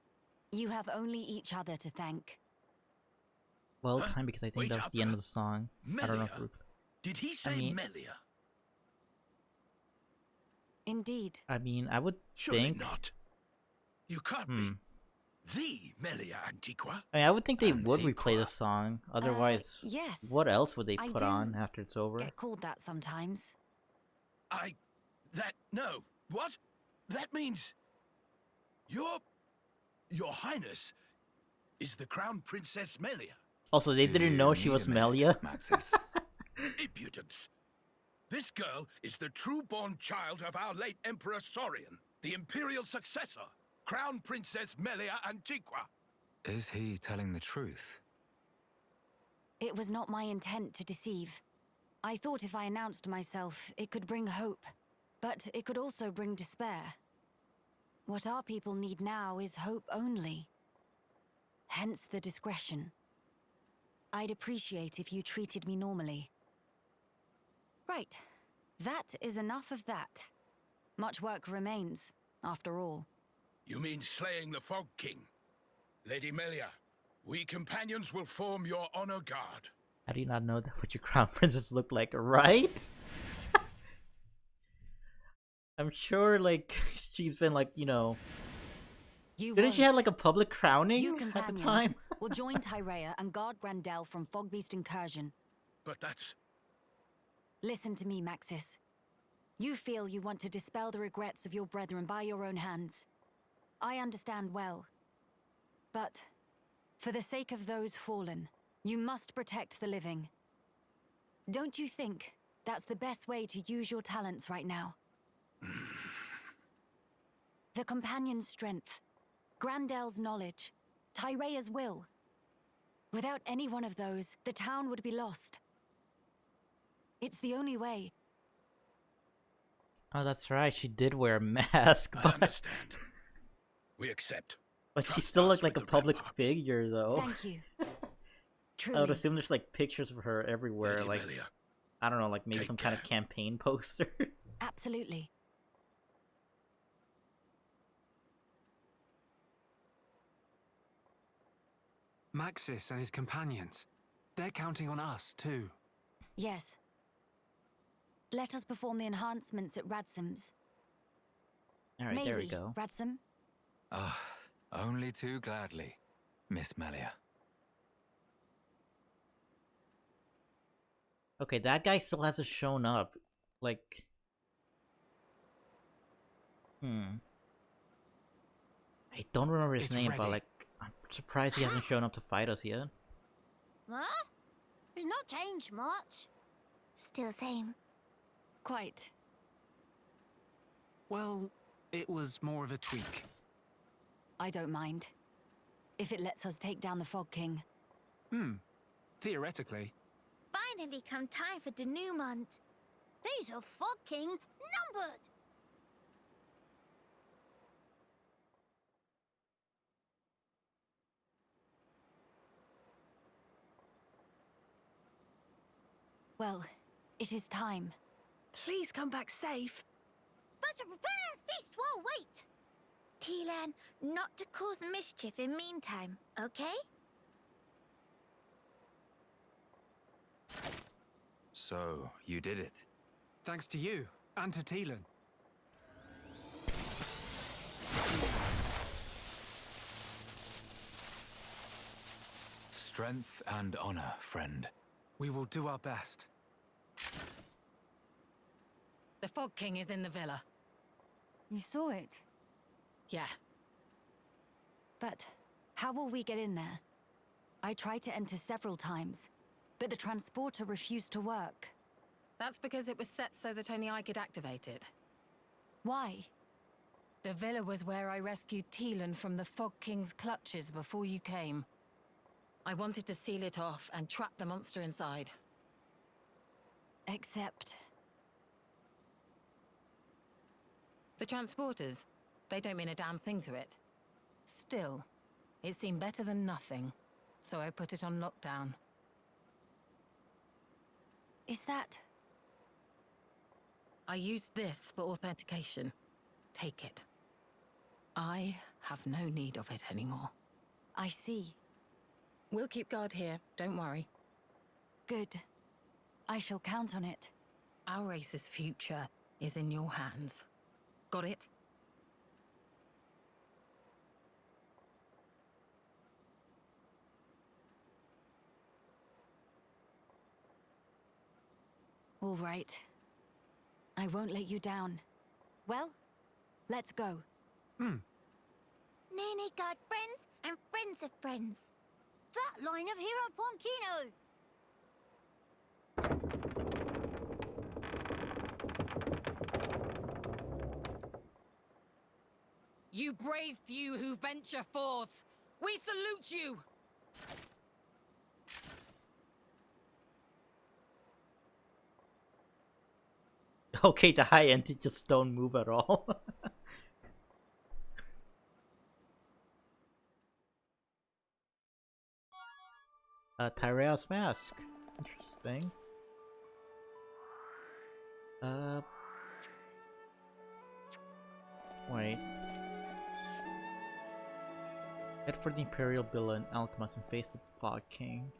You have only each other to thank. Well timed, because I think that was the end of the song. Melia? I don't know if Did he say Melia? Indeed. I mean, I would Surely think... not. You can't be. The Melia Antiqua? I mean, I would think they would replay the Antiqua. song. Otherwise, yes. what else would they I put do on after it's over? Get called that sometimes. No. What? That means... Your Highness is the Crown Princess Melia. Also, they Do didn't you know she need was a minute, Melia. Maxis. Impudence. This girl is the true-born child of our late Emperor Saurian, the imperial successor, Crown Princess Melia Antiqua. Is he telling the truth? It was not my intent to deceive. I thought if I announced myself, it could bring hope. But it could also bring despair. What our people need now is hope only. Hence the discretion. I'd appreciate if you treated me normally. Right. That is enough of that. Much work remains, after all. You mean slaying the Fog King? Lady Melia, we companions will form your honor guard. How do you not know that what your crown princess looked like, right? I'm sure, like, she's been, like, you know... Didn't she have, like, a public crowning You at the companions time? will join Tyrea and guard Grandel from Fogbeast incursion. But that's... Listen to me, Maxis. You feel you want to dispel the regrets of your brethren by your own hands. I understand well. But, for the sake of those fallen, you must protect the living. Don't you think that's the best way to use your talents right now? The Companion's strength, Grandel's knowledge, Tyrea's will. Without any one of those, the town would be lost. It's the only way. Oh, that's right. She did wear a mask, I but understand. We accept. but she Trust still us looked like a with the public ramparts. figure, though. Thank you. I Truly. would assume there's like pictures of her everywhere, Lady like Melia, I don't know, like maybe take some kind of care. campaign poster. Absolutely. Maxis and his companions. They're counting on us, too. Yes. Let us perform the enhancements at Radsam's. All right, May there we go. Radsam? Ah, only too gladly, Miss Melia. Okay, that guy still hasn't shown up. Like, I don't remember his It's name, but ready. like, I'm surprised he hasn't shown up to fight us yet. What? It's not changed much. Still same. Quite. Well, it was more of a tweak. I don't mind. If it lets us take down the Fog King. Theoretically. Finally come time for denouement. Days of Fog King numbered. Well, it is time. Please come back safe. But to prepare a feast while wait. Tilan, not to cause mischief in meantime, okay? So, you did it. Thanks to you, and to Teelan. Strength and honor, friend. We will do our best. The Fog King is in the villa. You saw it. Yeah. But how will we get in there? I tried to enter several times, but the transporter refused to work. That's because it was set so that only I could activate it. Why? The villa was where I rescued Teelan from the Fog King's clutches before you came. I wanted to seal it off and trap the monster inside. Except... The transporters, they don't mean a damn thing to it. Still, it seemed better than nothing, so I put it on lockdown. Is that... I used this for authentication. Take it. I have no need of it anymore. I see. We'll keep guard here, don't worry. Good. I shall count on it. Our race's future is in your hands. Got it? All right. I won't let you down. Well, let's go. Nene got friends and friends of friends. That line of Hero Ponkino! You brave few who venture forth, we salute you! Okay, the high end just don't move at all. Tyrael's mask. Interesting. Wait. Head for the Imperial Villa in Alchemist and face the Fog King.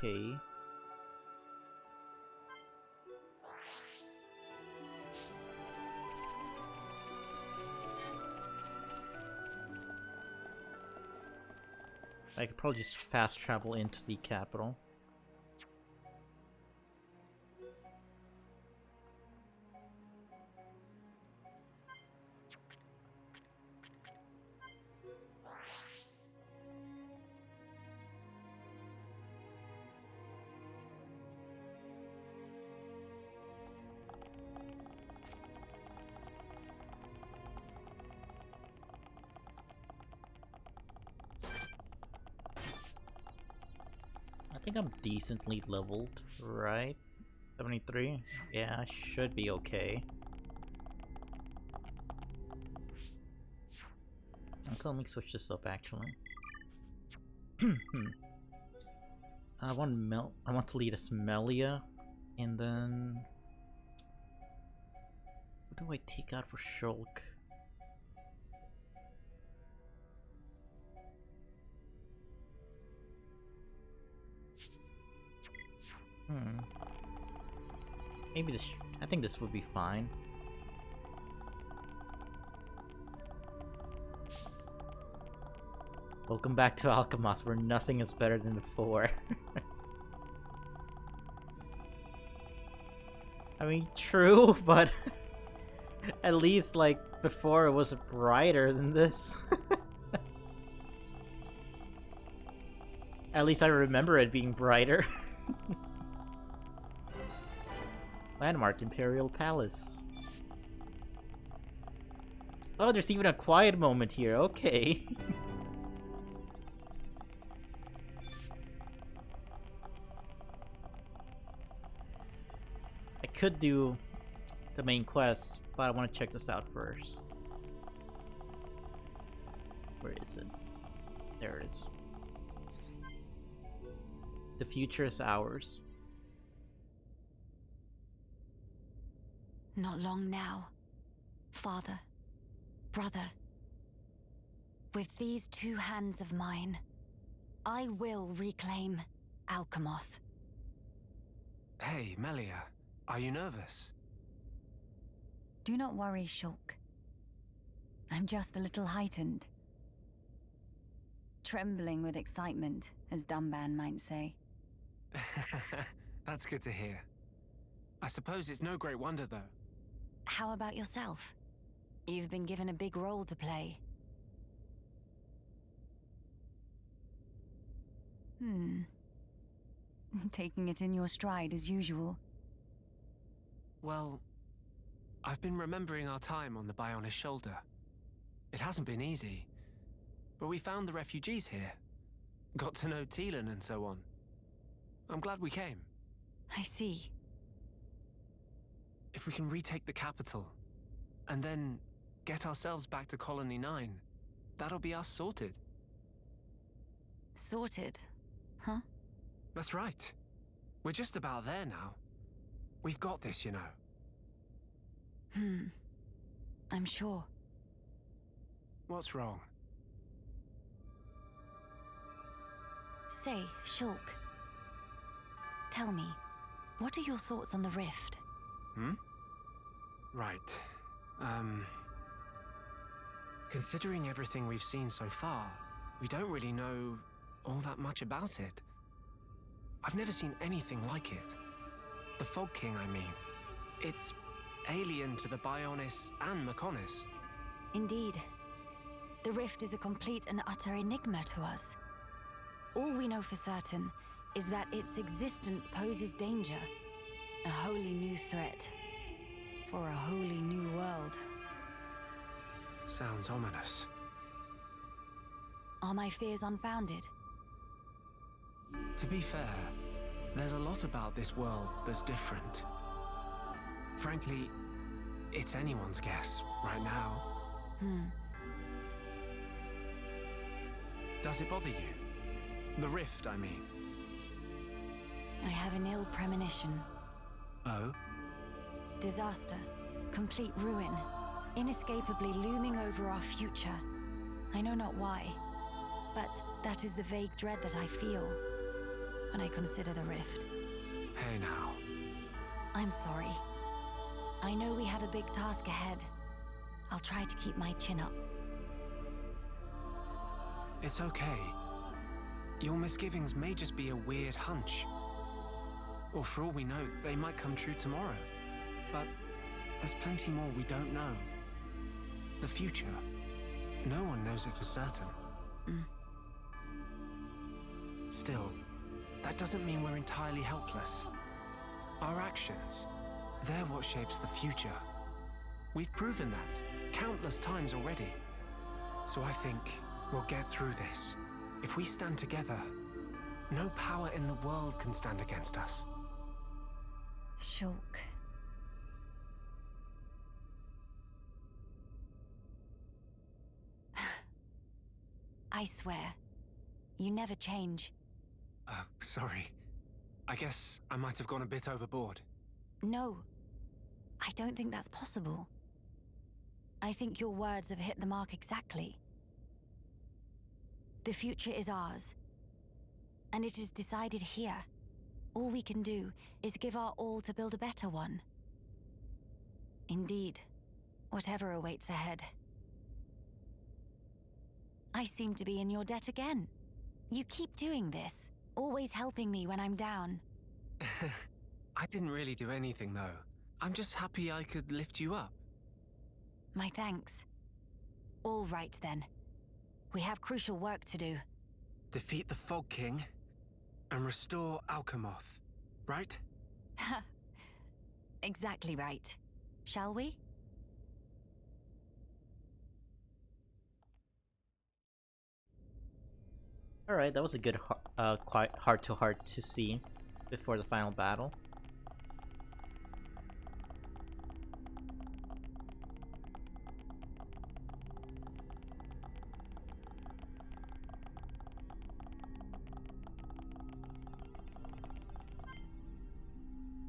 Okay. I could probably just fast travel into the capital. I think I'm decently leveled, right? 73? Yeah, should be okay. Okay, let me switch this up actually. I want to lead as Melia, and then what do I take out for Shulk? Maybe this. I think this would be fine. Welcome back to Alchemist, where nothing is better than before. I mean, true, but at least, like, before it was brighter than this. At least I remember it being brighter. Landmark Imperial Palace. Oh, there's even a quiet moment here. Okay. I could do the main quest, but I want to check this out first. Where is it? There it is. The future is ours. Not long now, father, brother. With these two hands of mine, I will reclaim Alchemoth. Hey, Melia, are you nervous? Do not worry, Shulk. I'm just a little heightened. Trembling with excitement, as Dunban might say. That's good to hear. I suppose it's no great wonder, though. How about yourself? You've been given a big role to play. Taking it in your stride as usual. Well, I've been remembering our time on the Bionis shoulder. It hasn't been easy, but we found the refugees here. Got to know Teelan and so on. I'm glad we came. I see. If we can retake the capital, and then get ourselves back to Colony 9, that'll be us sorted. Sorted? Huh? That's right. We're just about there now. We've got this, you know. I'm sure. What's wrong? Say, Shulk. Tell me, what are your thoughts on the rift? Right. Considering everything we've seen so far, we don't really know all that much about it. I've never seen anything like it. The Fog King, I mean. It's alien to the Bionis and Mechonis. Indeed. The rift is a complete and utter enigma to us. All we know for certain is that its existence poses danger. A wholly new threat. For a wholly new world. Sounds ominous. Are my fears unfounded? To be fair, there's a lot about this world that's different. Frankly, it's anyone's guess right now. Does it bother you? The rift, I mean. I have an ill premonition. Oh? Disaster. Complete ruin. Inescapably looming over our future. I know not why, but that is the vague dread that I feel when I consider the rift. Hey now. I'm sorry. I know we have a big task ahead. I'll try to keep my chin up. It's okay. Your misgivings may just be a weird hunch. Or for all we know, they might come true tomorrow. But there's plenty more we don't know. The future. No one knows it for certain. Still, that doesn't mean we're entirely helpless. Our actions, they're what shapes the future. We've proven that countless times already. So I think we'll get through this. If we stand together, no power in the world can stand against us. Shulk. I swear, you never change. Oh, sorry. I guess I might have gone a bit overboard. No, I don't think that's possible. I think your words have hit the mark exactly. The future is ours, and it is decided here. All we can do is give our all to build a better one. Indeed, whatever awaits ahead. I seem to be in your debt again. You keep doing this, always helping me when I'm down. I didn't really do anything, though. I'm just happy I could lift you up. My thanks. All right, then. We have crucial work to do. Defeat the Fog King and restore Alchemoth, right? Exactly right. Shall we? Alright, that was a good quite heart-to-heart to see before the final battle.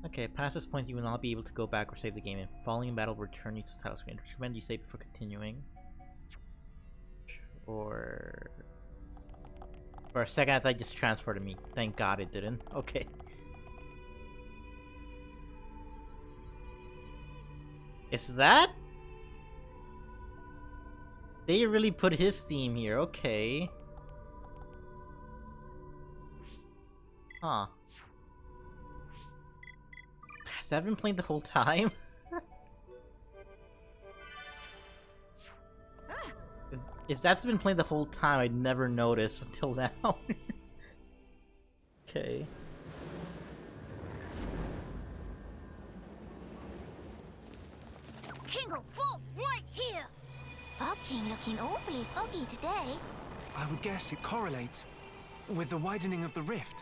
Okay, past this point you will not be able to go back or save the game. If falling in battle will return you to the house. We recommend you save before continuing. Or... For a second I thought it just transferred to me. Thank God it didn't. Okay. Is that? They really put his theme here, okay. Huh. Has that been playing the whole time? If that's been playing the whole time, I'd never noticed until now. Okay. King of Fog, right here! Fog King looking awfully foggy today. I would guess it correlates with the widening of the rift.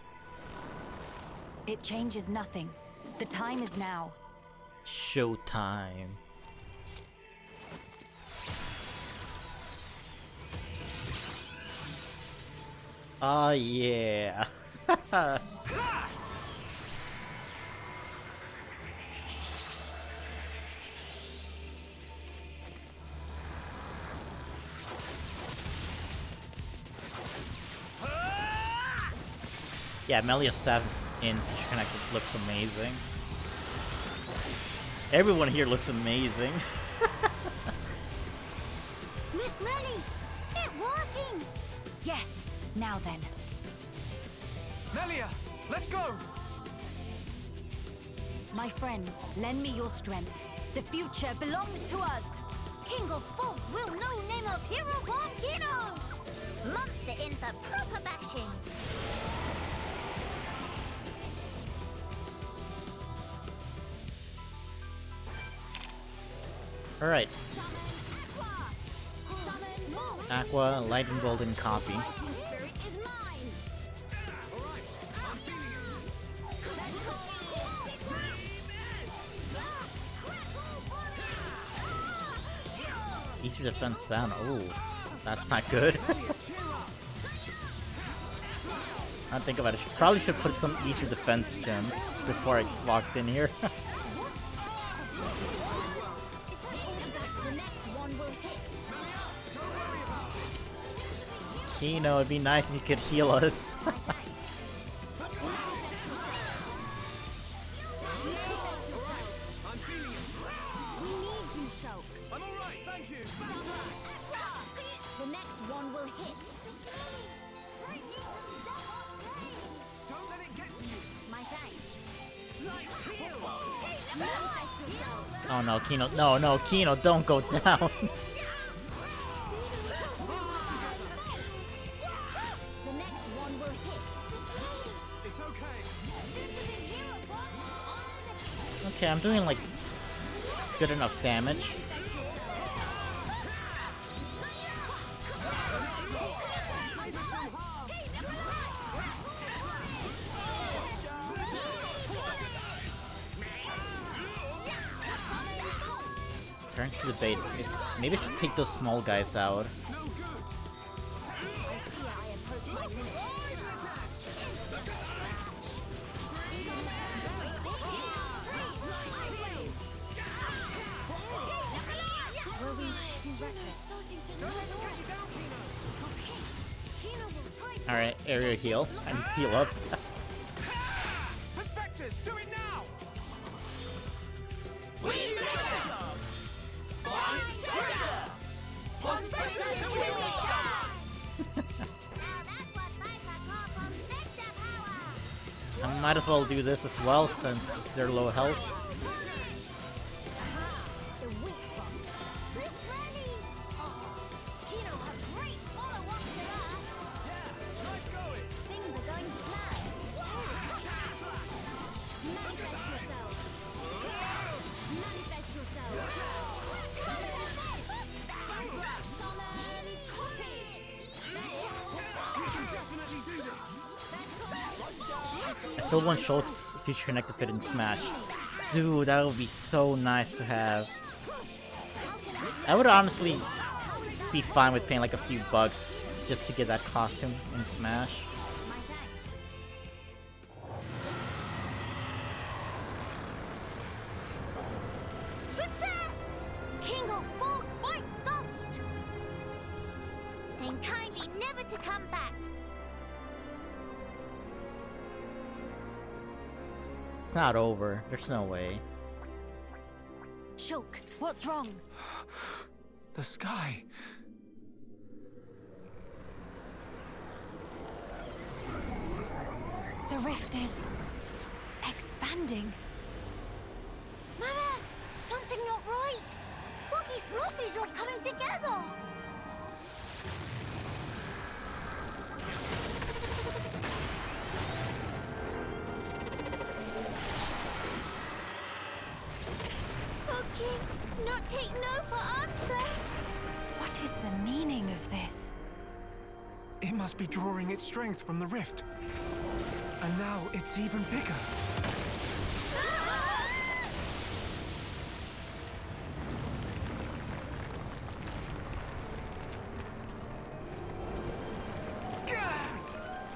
It changes nothing. The time is now. Showtime. Oh yeah. Yeah, Melia 7 in Connected looks amazing. Everyone here looks amazing. Miss Melly, it's working! Yes, now then. Melia, let's go! My friends, lend me your strength. The future belongs to us. King of Folk will know name of Hero Born Hero! Monster in for proper bashing! Alright. Aqua, light and golden copy. Easter defense sound. Oh, that's not good. I think about it. Probably should put some Easter defense gems before I walked in here. Kino, it'd be nice if you could heal us. I'm alright, thank you! The next one will hit. Don't let it get to you! My thanks. Oh no, Kino. No, no, Kino, don't go down. The next one will hit. It's okay. Okay, I'm doing like good enough damage. Turn to debate. Maybe I should take those small guys out. Alright, area heal. I need to heal up. Perspectives, do it now! I might as well do this as well since they're low health. I still want Shulk's future connected fit in Smash. Dude, that would be so nice to have. I would honestly be fine with paying like a few bucks just to get that costume in Smash. Success! King of Folk bite dust! And kindly never to come back. It's not over. There's no way. Shulk, what's wrong? The sky. The rift is expanding. Mama, something not right. Foggy Fluffies all coming together. Okay, not take no for answer. What is the meaning of this? It must be drawing its strength from the rift. And now it's even bigger.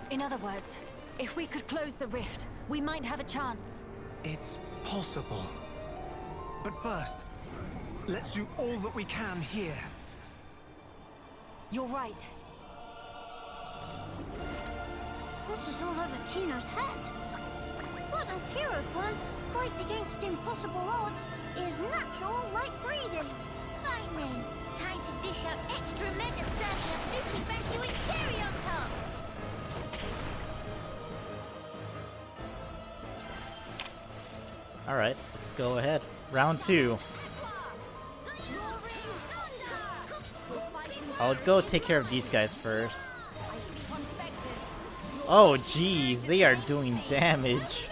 In other words, if we could close the rift, we might have a chance. It's possible. But first, let's do all that we can here. You're right. This is all over Kino's head. But as Hero Pun, fight against impossible odds is natural like breathing. Fine then, time to dish out extra mega circular fishy bashy with cherry on top. Alright, let's go ahead. Round 2. I'll go take care of these guys first. Oh jeez, they are doing damage.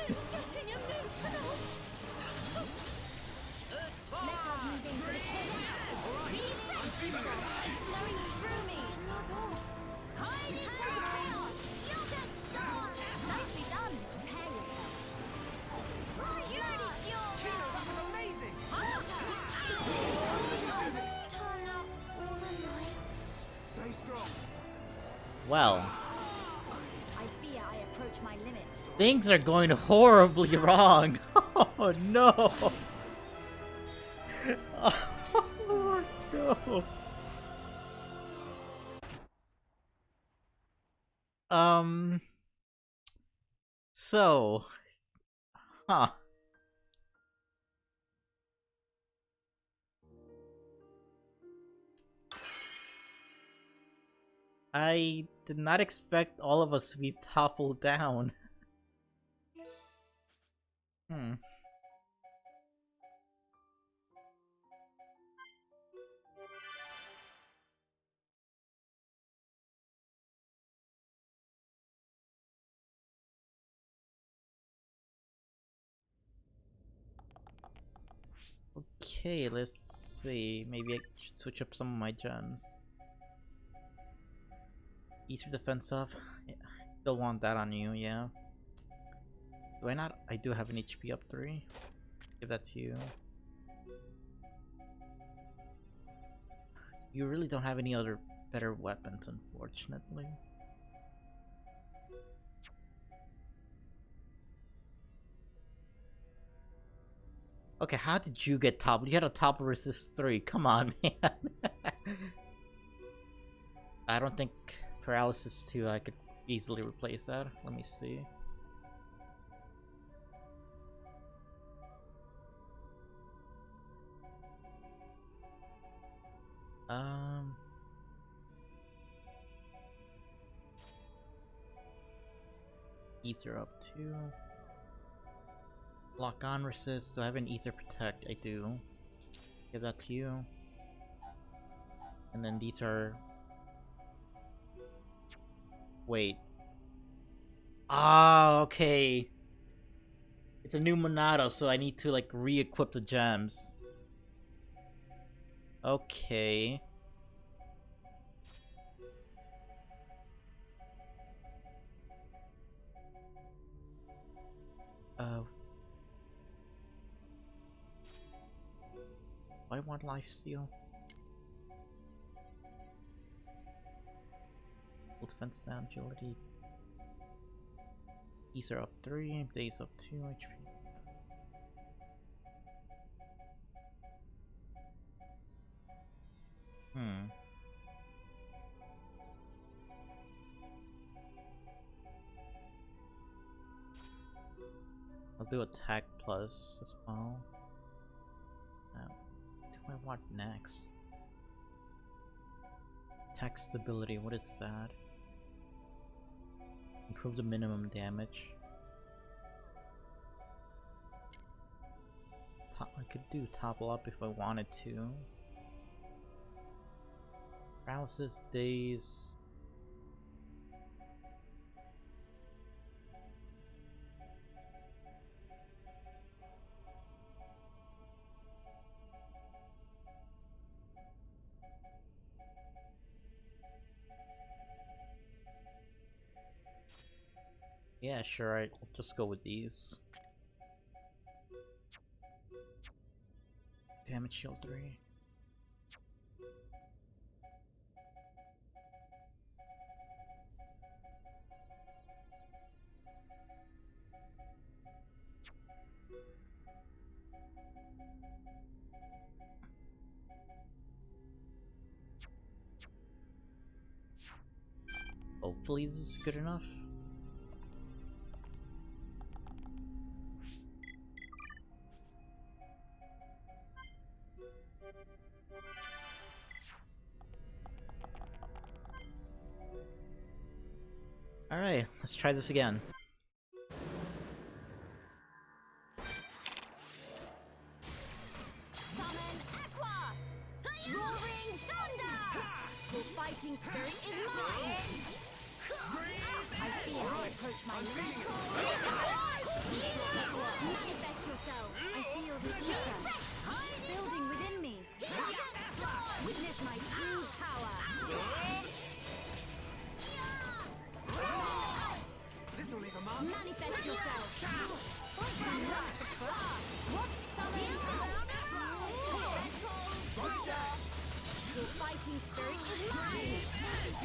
Well, I fear I approach my limit. things are going horribly wrong. Oh no. Oh no. So, huh. I did not expect all of us to be toppled down. Hmm. Okay, let's see. Maybe I should switch up some of my gems. Easter defensive. Yeah, still want that on you, yeah. Do I not? I do have an HP up 3. Give that to you. You really don't have any other better weapons, unfortunately. Okay, how did you get toppled? You had a topple resist 3. Come on, man. I don't think paralysis 2 I could easily replace that. Let me see. Ether up 2. Lock on resist. Do I have an ether protect? I do. Give that to you. And then these are... Wait. Ah, okay. It's a new Monado, so I need to like re-equip the gems. Okay. I want lifesteal. Full defense down, agility. These are up 3, days up 2 HP. I'll do attack plus as well. What do I want next? Attack stability, what is that? Improve the minimum damage. I could do topple up if I wanted to. Paralysis days. Yeah, sure, I'll just go with these. Damage shield 3. Hopefully this is good enough. Alright, let's try this again. match my magical. Manifest yourself. I feel the ether building within me. Witness my true power. This'll leave a mark. Manifest yourself. What? Summon. Your fighting spirit is mine.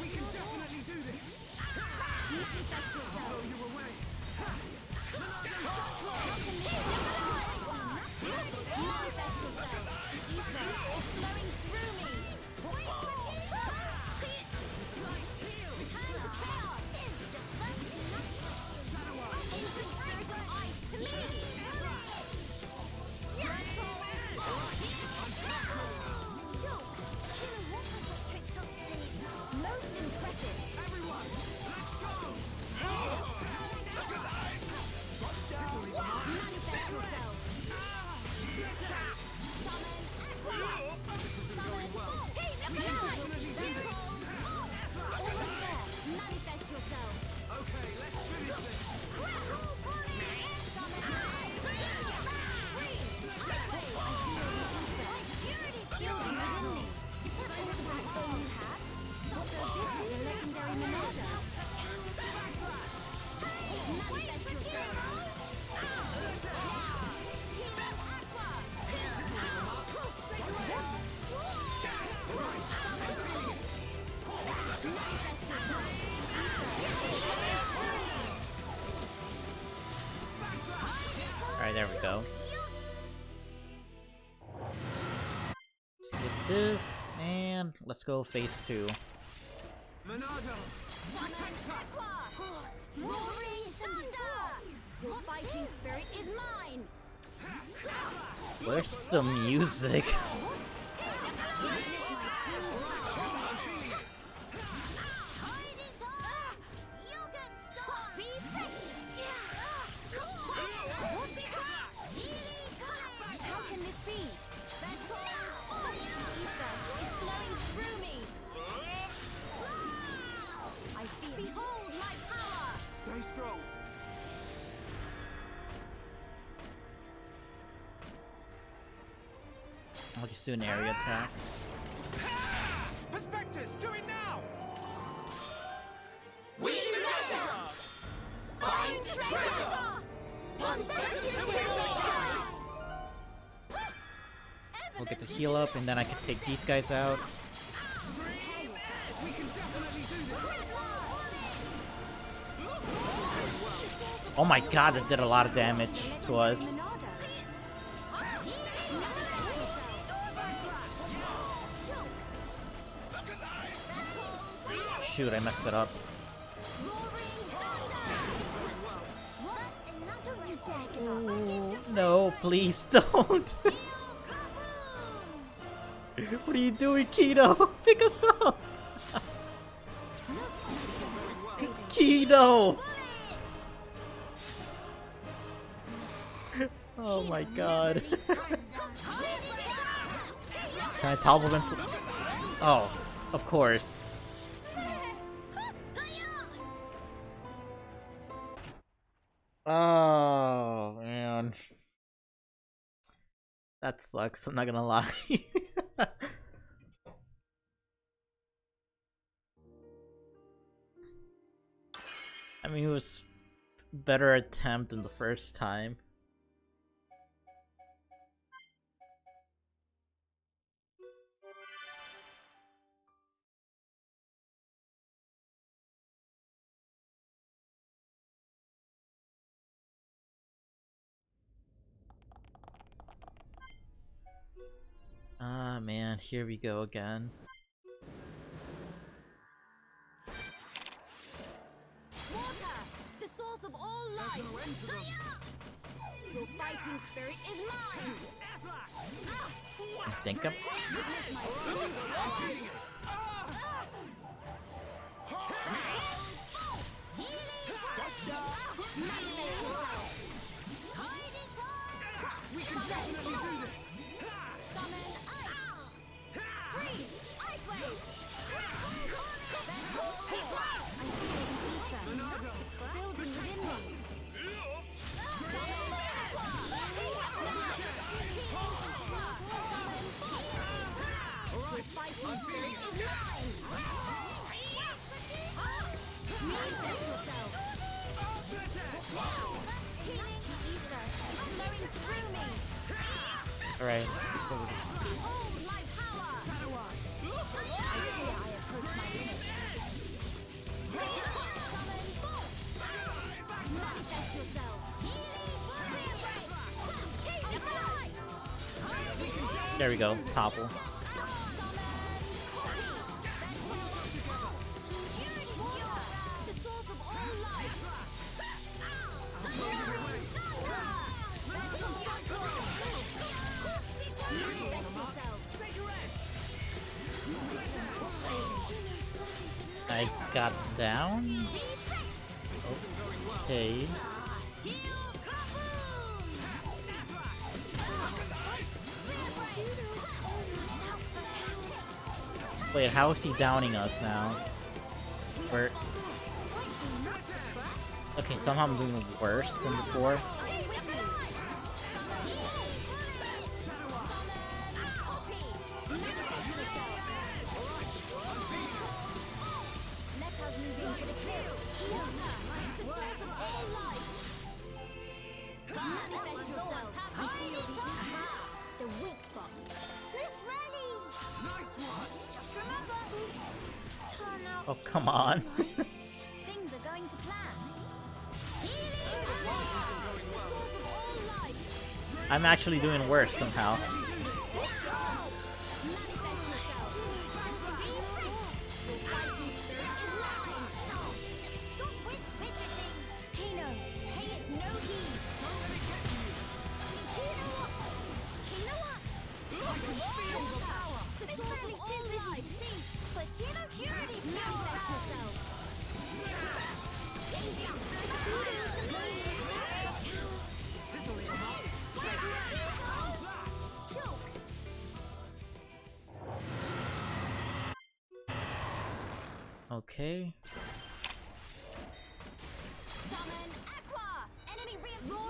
We can definitely do this. Manifest yourself. Blow you away. Manifest yourself. The ether is flowing through me. Return to chaos. Ancient spirit of ice to me. Most impressive. Everyone, let's go. Manifest yourself. Summon Aqua. Summon Almost there. Manifest yourself. Okay, let's finish this. Summon Freeze. I feel the ether building within me. Is that all the backbone you have? So this is the legendary Monada. Manifest yourself. Alright, there we go. Skip this, and let's go phase 2. Monado. Roaring thunder! Your fighting spirit is mine! Where's the music? How can this be? Ether is flowing through me! I feel. Behold my power! Stay strong. I'll just do an area attack. Perspectors, do it now! We measure! Find treasure! We'll get the heal up, and then I can take these guys out. We can definitely do this. Oh my god, that did a lot of damage to us. Shoot, I messed it up. No, please don't. What are you doing, Kino? Pick us up. Kino! Oh my god. Can I topple them? Oh, of course. Oh, man. That sucks, I'm not gonna lie. I mean, it was a better attempt than the first time. Ah, man, here we go again. Water, the source of all life. Your fighting spirit is mine. I think I'm... We can definitely do this. Summon ice. Freeze. Ice wave. I feel the ether building within Alright. There we go. Topple. I got down? Okay. Wait, how is he downing us now? We're... Okay, somehow I'm doing worse than before. Oh, come on. Things are going to plan. I'm actually doing worse somehow. Okay.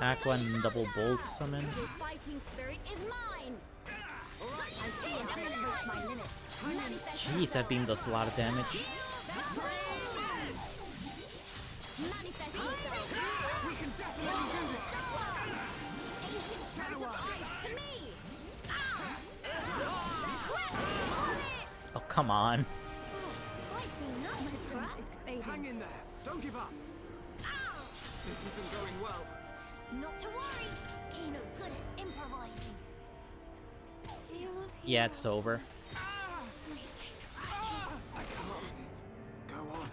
Aqua and double bolt summon. Fighting spirit is mine. I feel I approach my limit. Jeez, that beam does a lot of damage. Manifest yourself. We can definitely do this. Ancient throat of ice to me. Oh, come on. Hang in there. Don't give up. This isn't going well. Not to worry. Kino good at improvising. Yeah, it's over. I can't. Go on.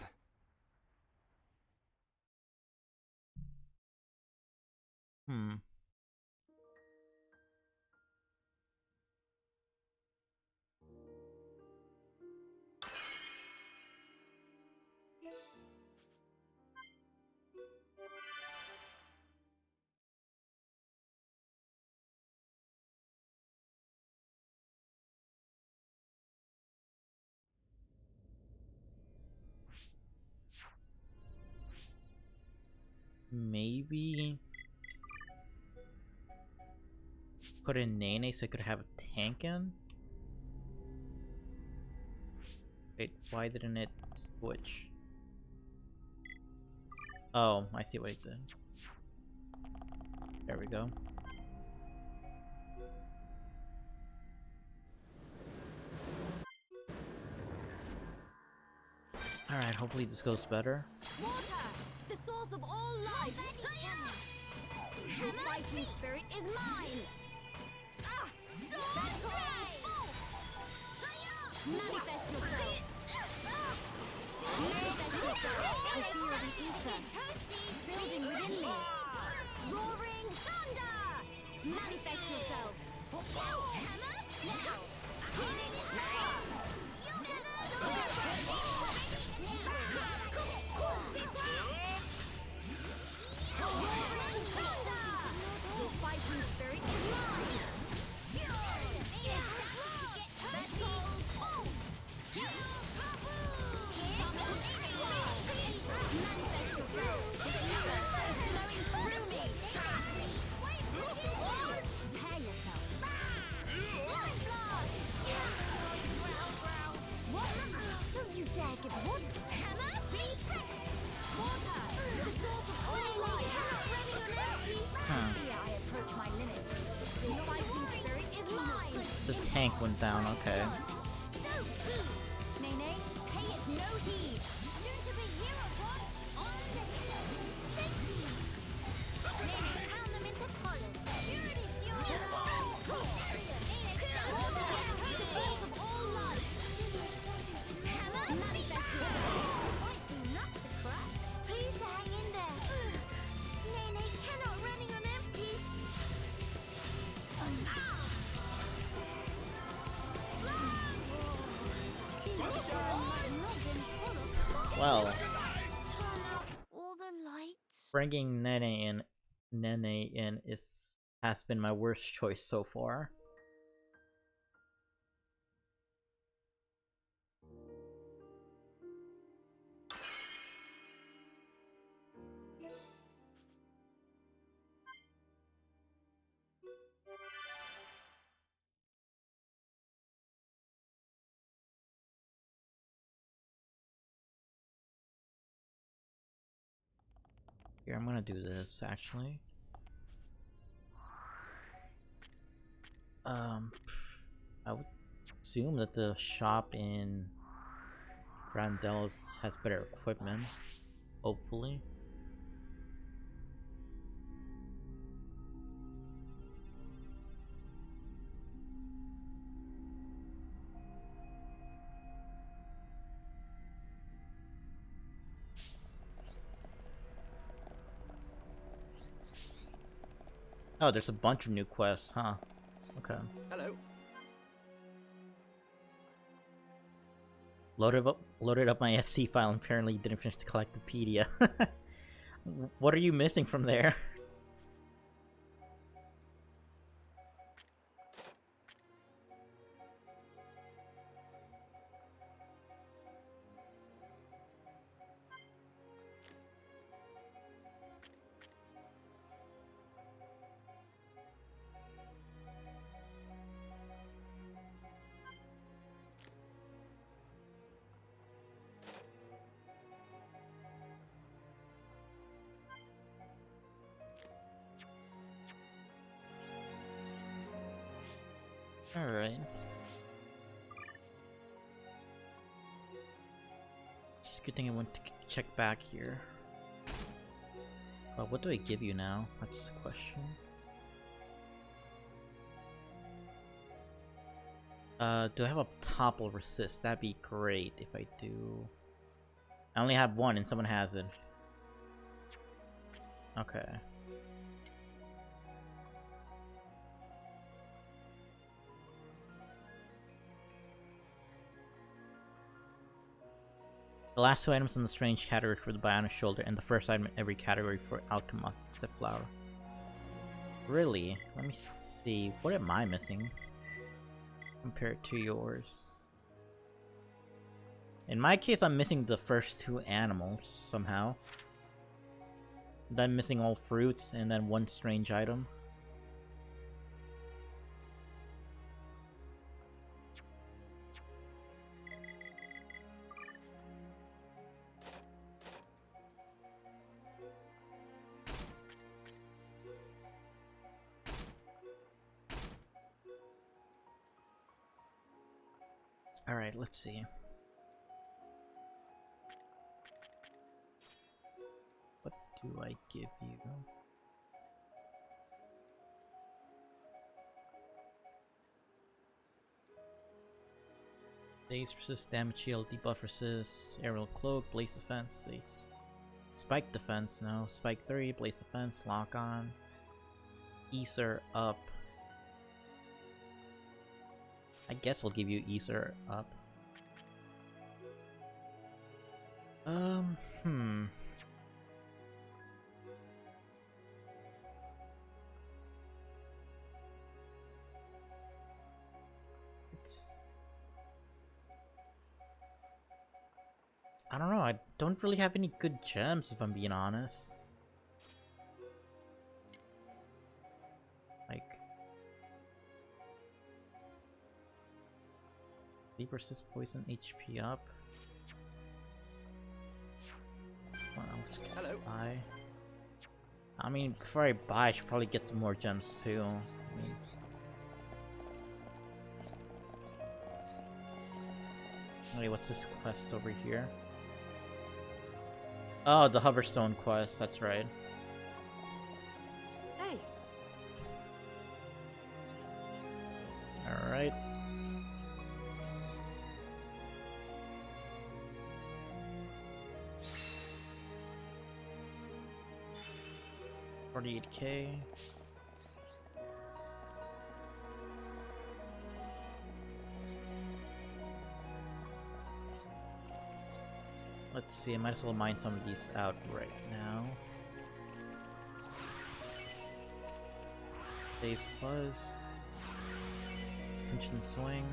Maybe put in Nene so I could have a tank in? Wait, why didn't it switch? Oh, I see what it did. There we go. Alright, hopefully this goes better. Water, the source of all life. The fighting spirit is mine. Manifest yourself. Manifest yourself. I feel the ether building within me. Roaring thunder. Manifest yourself. Your fighting spirit is mine. Manifest yourself. Flowing through me. Prepare yourself. Blast. What? Don't tank went down, okay. Nene, pay it no heed. Soon to be hero pod on the Nene, pound them into pollen. purity fuel. Nene, stand all together with the source of all life. Hammer, manifest yourself. Might be nuts to crack. Please to hang in there. Nene cannot running on empty. Well, Turn out all the lights. bringing Nene in has been my worst choice so far. Here, I'm gonna do this actually. I would assume that the shop in Grandelos has better equipment, hopefully. Oh, there's a bunch of new quests, huh? Okay. Hello. Loaded up my FC file and apparently didn't finish the Collectopedia. What are you missing from there? Alright. It's a good thing I went to check back here. What do I give you now? That's the question. Do I have a topple resist? That'd be great if I do. I only have one and someone has it. Okay. The last two items in the strange category for the Bionic Shoulder, and the first item in every category for Alchemist except Flower. Really? Let me see. What am I missing compared to yours? In my case, I'm missing the first two animals somehow. Then I'm missing all fruits and then one strange item. Alright, let's see. What do I give you? Base resist, damage shield, debuff resist, aerial cloak, blaze defense, blaze. Spike defense, no. Spike 3, blaze defense, lock on. Ether up. I guess I'll give you Ether up. I don't know, I don't really have any good gems if I'm being honest. Like... Leap resist poison HP up. What else can I buy? I mean, before I buy, I should probably get some more gems too. I mean, Wait, what's this quest over here? Oh, the Hoverstone quest, that's right. Hey. Alright. $48K. Let's see, I might as well mine some of these out right now. Phase Plus. Tension Swing.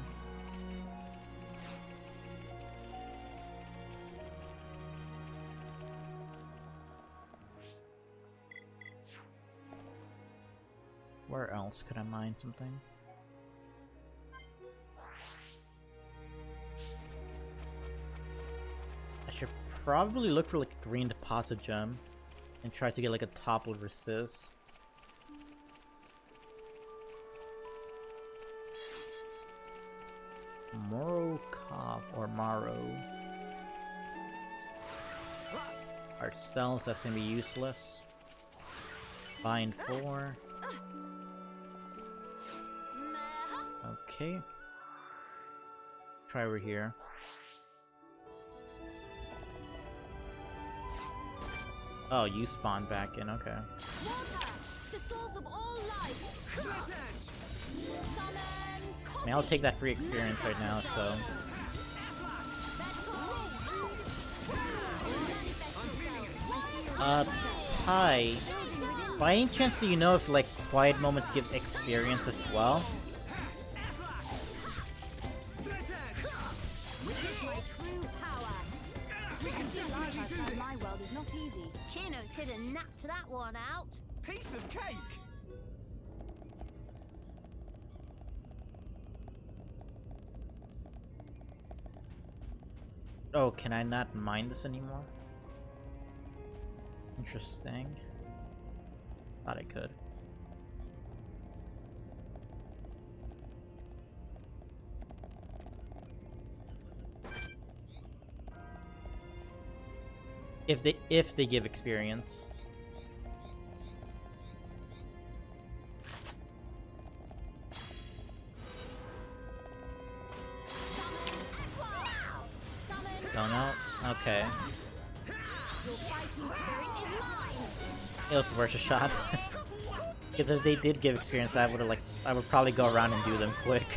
Where else could I mine something? I should probably look for like a green deposit gem and try to get like a toppled resist. Moro Cobb or Maro. Art cells, that's gonna be useless. Bind 4. Okay. Try over here. Oh, you spawned back in, okay. Water, the source of all life. I mean, I'll take that free experience right now, so... Ty, by any chance do you know if, like, quiet moments give experience as well? My world is not easy. Kino could have napped that one out. Piece of cake! Oh, can I not mine this anymore? Interesting. Thought I could. If they give experience. Don't know. Okay. It was worth a shot. Because if they did give experience, I would probably go around and do them quick.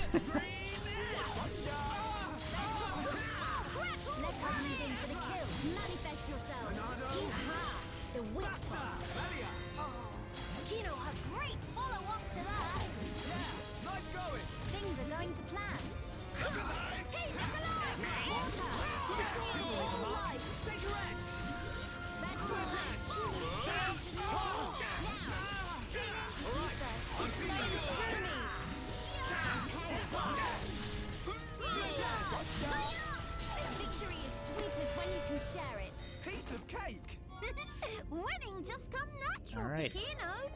Winning just come natural. All right. To Kino.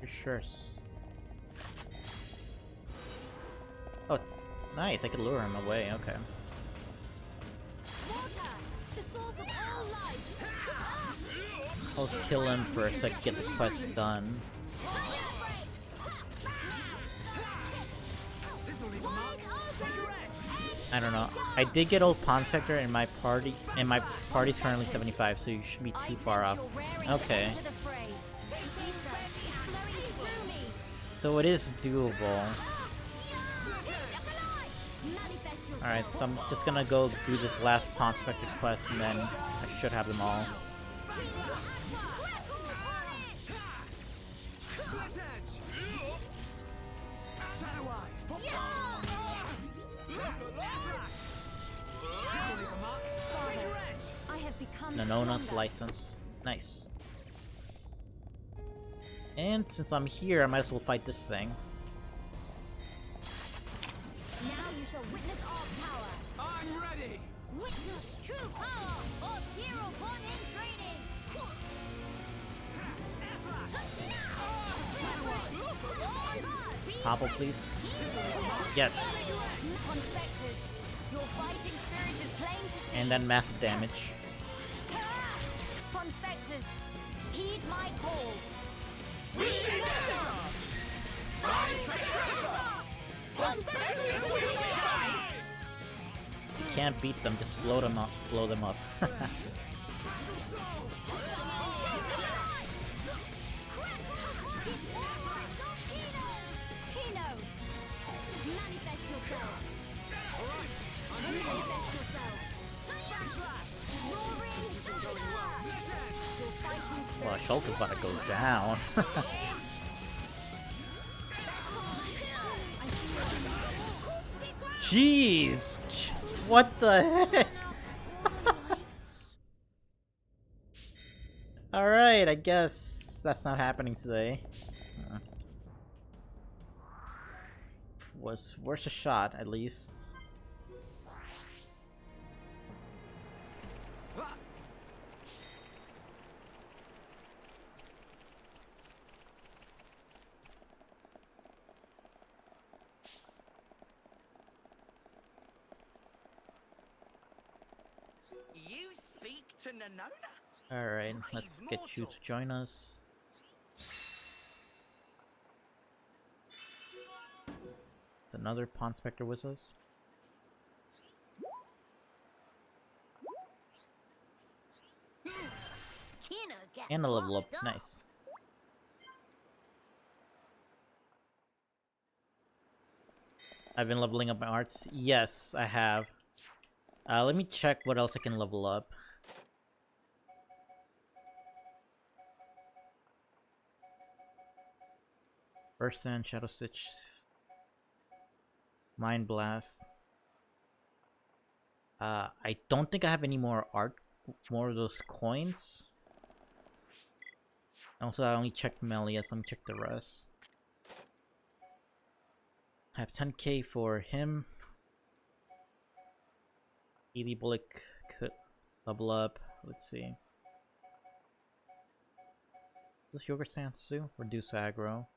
For sure. Oh, nice! I could lure him away. Okay. Water, the source of all life. I'll kill him first so I can get the quest done. I don't know. I did get old Pawn Spectre in my party, and my party's currently 75, so you shouldn't be too far off. Okay. So it is doable. Alright, so I'm just gonna go do this last Pawn Spectre quest, and then I should have them all. Nonona's license. Nice. And since I'm here, I might as well fight this thing. Now you shall witness our power. I'm ready! Witness true power of Hero Born in training. Be Topple, please. Yes. On Spectres, your fighting spirit is plain to see. And then massive damage. On Spectres, heed my call. You can't beat them, just blow them up. Blow them up. Well, Shulk is about to go down. Jeez! What the heck? Alright, I guess that's not happening today. Was worth a shot, at least. You speak to Nanona? Alright, let's get you to join us. Another Pawn Spectre with us. And a level up, nice. I've been leveling up my arts. Yes, I have. Let me check what else I can level up. Burst Stand, Shadow Stitch, Mind Blast. I don't think I have any more more of those coins. Also, I only checked Melius. Let me check the rest. I have 10k for him. Edie Bullock could level up. Let's see. Does Yogurt Sansu reduce aggro?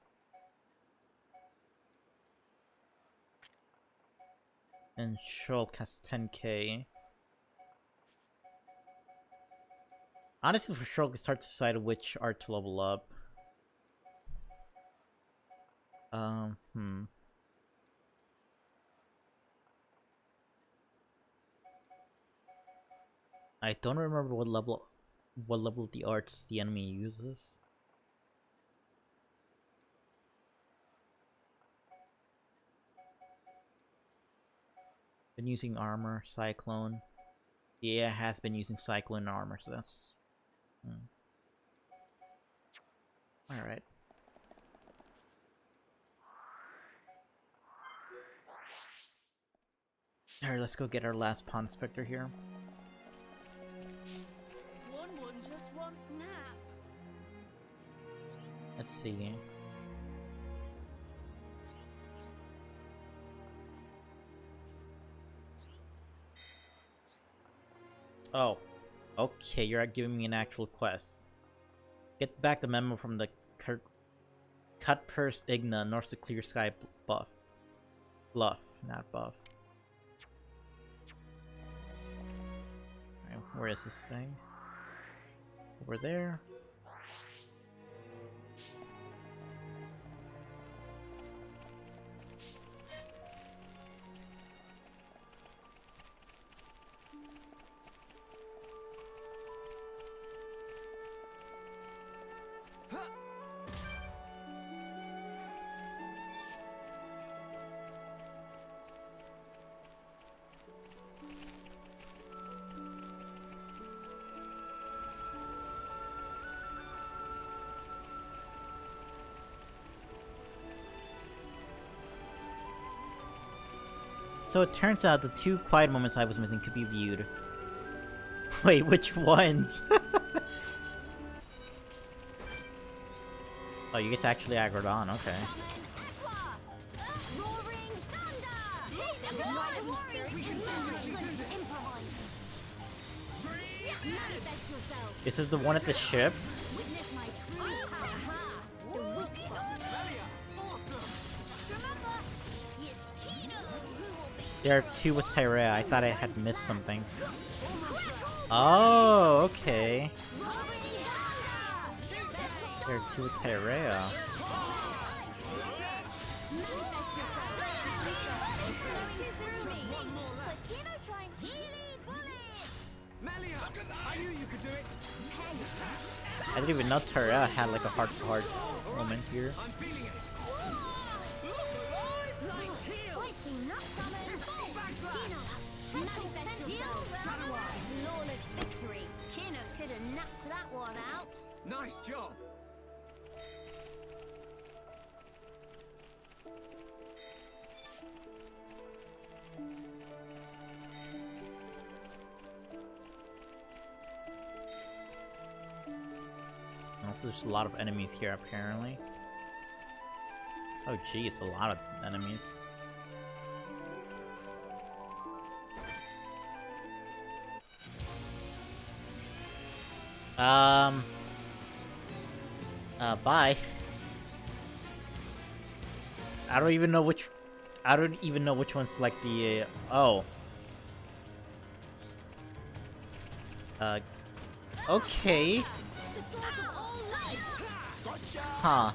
And Shulk has 10k. Honestly, for Shulk, it's hard to decide which art to level up. I don't remember what level of the arts the enemy uses. Been using armor, Cyclone. Yeah, has been using Cyclone and armor, so that's... Alright. Alright, let's go get our last Pawn Spectre here. One just want nap. Let's see. Oh, okay, you're giving me an actual quest. Get back the memo from the Cut Purse Igna, north to Clear Sky Bluff, not buff. Right, where is this thing? Over there. So it turns out the 2 quiet moments I was missing could be viewed. Wait, which ones? Oh, you guys actually aggroed on, okay. This is the one at the ship? There are two with Tyrea. I thought I had missed something. Oh, okay. There are two with Tyrea. I didn't even know Tyrea had like a heart-to-heart moment here. Flawless victory. Kino could have knocked that one out. Nice job. Also, there's a lot of enemies here, apparently. Oh, gee, it's a lot of enemies. Bye. I don't even know which one's like the, oh. Okay. Huh.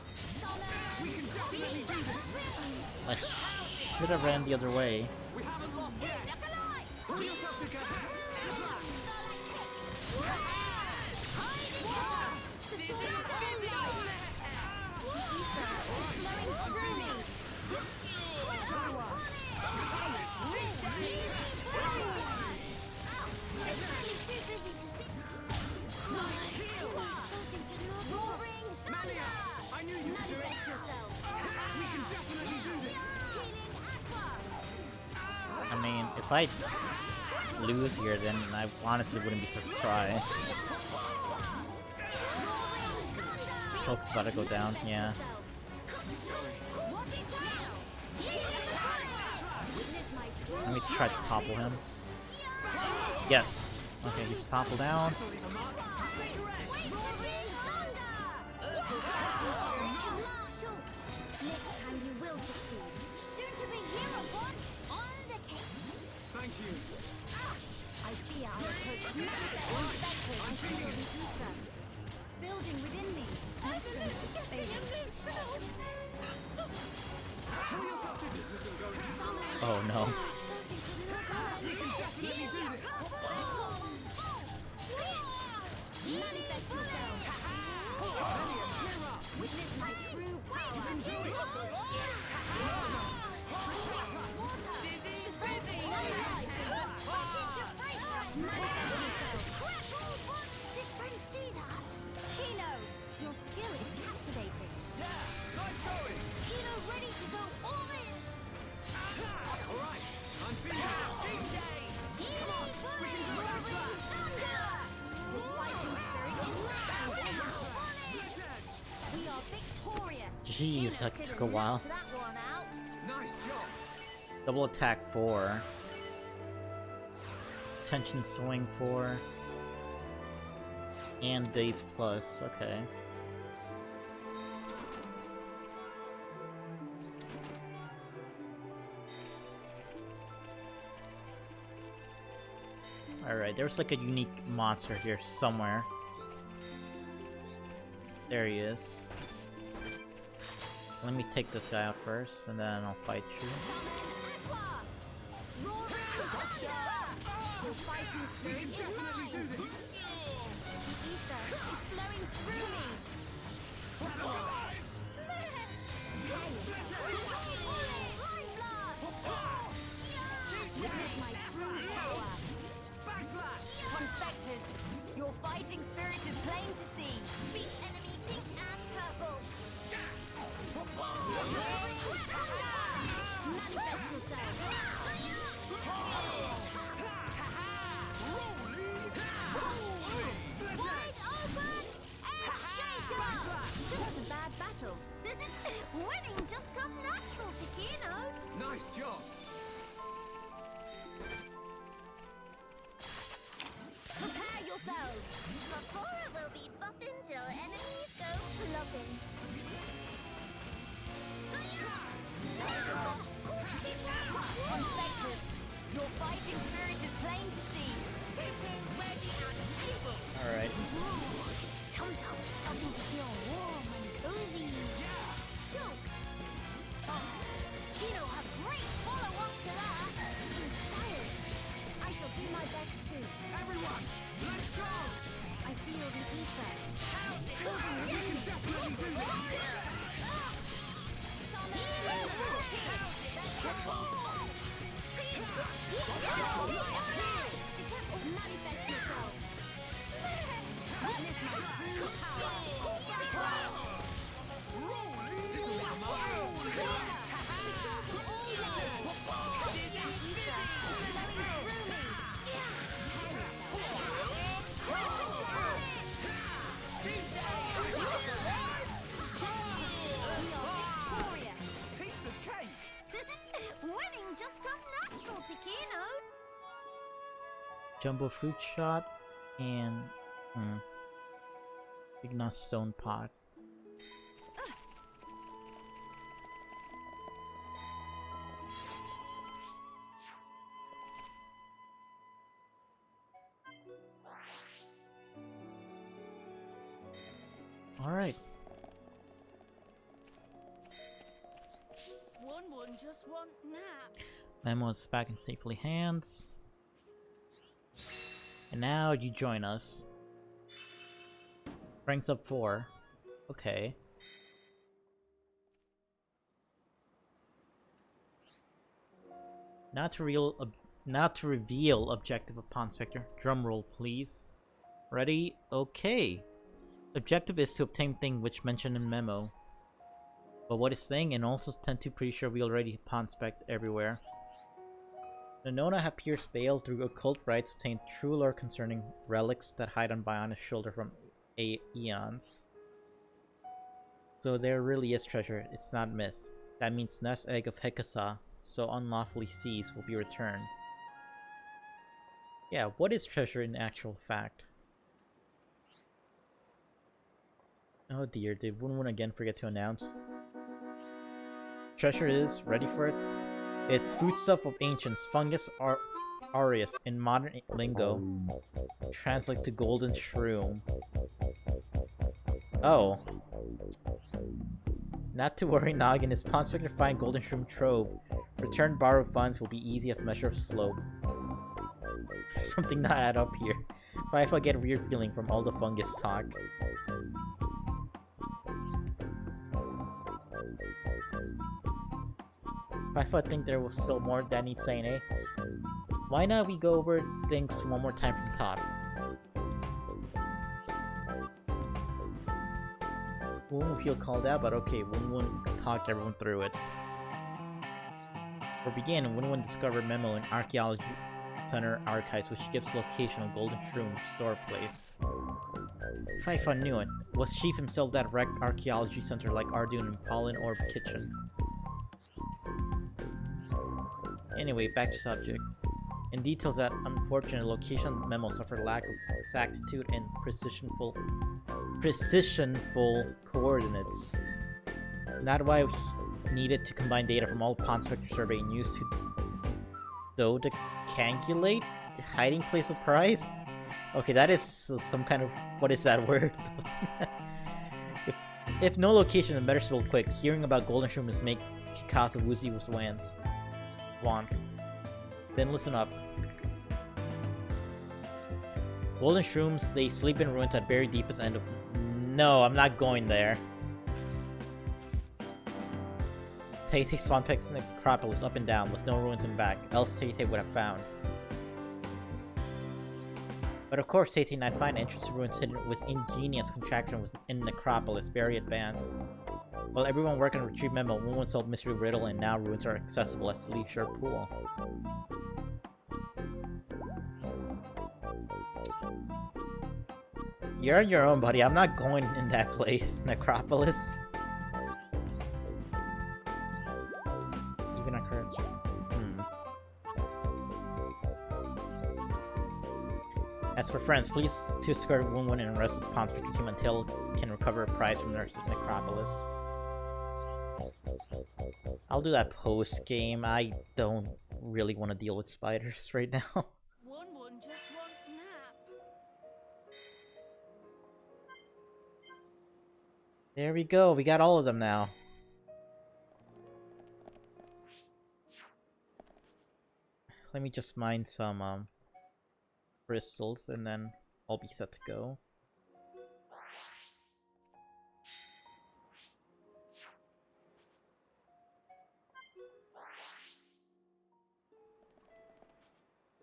I should have ran the other way. I mean, if I lose here, then I honestly wouldn't be surprised. Choke's about to go down, yeah. Let me try to topple him. Yes. Okay, he's toppled down. Building within me. Oh no. Witness my true power. Kino, your skill is captivating. Nice going. Kino ready to go all in. All right, I'm feeling it. Come on, we can do it. Your fighting spirit is loud. We are victorious. Jeez, that took a while. That one out. Nice job. Double attack 4. Tension swing 4. And daze plus, okay. Alright, there's like a unique monster here somewhere. There he is. Let me take this guy out first, and then I'll fight you. Your fighting spirit is mine. The ether is flowing through me. Witness my true power. Backslash. Conspectors, your fighting spirit is plain to see. Beat enemy pink and purple. Manifest yourself. Wide open and shaken. What a bad battle. Winning just come natural to Kino. Nice job. Prepare yourselves. Before will be buffing till enemies go flopping. Conspectors, Your fighting spirit is plain to see. Alright. Tum Tum's starting to feel warm and cozy. Yeah. Shulk. Kino have great follow-up to that. Inspired. I shall do my best too. Everyone, let's go. I feel the ether. You can definitely do this. Manifest yourself. Witness my true power. Piece of cake! Winning just come natural to Kino. Jumbo fruit shot and Ignos stone pot. All right. One just want nap. Memo is back in safely hands. And now you join us. Ranks up 4. Okay. Not to reveal objective upon Spectre. Drum roll, please. Ready? Okay. Objective is to obtain thing which mentioned in memo. But what is thing? And also tend to pretty sure we already pawn spec everywhere. The Nona have pierced Bale through occult rites, obtained true lore concerning relics that hide on Bionis' shoulder from eons. So there really is treasure, it's not myth. That means nest egg of Hekasa, so unlawfully seized, will be returned. Yeah, what is treasure in actual fact? Oh dear, did Wun again forget to announce? Treasure is, ready for it? It's foodstuff of ancients, fungus aureus in modern lingo. Translate to golden shroom. Oh. Not to worry, Noggin, is Pawn Spectre find golden shroom trove. Return borrowed funds will be easy as a measure of slope. Something not add up here. But if I get a weird feeling from all the fungus talk. I think there was still more that needs saying, eh? Why not we go over things one more time from the top? Won't feel called out, but okay, Wun talk everyone through it. For begin, Wun discovered memo in Archaeology Center archives, which gives location of Golden Shroom store place. Pfeiffer knew it. Was Chief himself that wrecked Archaeology Center like Arduin and Pollen Orb Kitchen? Anyway, back to subject. In details, that unfortunate location memo suffered lack of exactitude and precisionful coordinates. Not why we needed to combine data from all Pawn Spectre survey and use to calculate the hiding place of prize. Okay, that is some kind of, what is that word? if no location is measurable quick, hearing about Golden Shroom is make Kikasa woozy with want. Then listen up. Golden Shrooms, they sleep in ruins at very deepest end of... No, I'm not going there. Tay-Tay spawn picks in the Necropolis up and down with no ruins in back, else Tay-Tay would have found. But of course Tay-Tay not find entrance to ruins hidden with ingenious contraction within Necropolis, very advanced. While everyone working to retrieve memo, Wun solved mystery riddle and now ruins are accessible as leisure pool. You're on your own, buddy. I'm not going in that place. Necropolis. Even occurs. As for friends, please to escort Wun and arrest the Pawn Spectre team until can recover a prize from their Necropolis. I'll do that post game. I don't really want to deal with spiders right now. One just want nap. There we go, we got all of them now. Let me just mine some crystals and then I'll be set to go.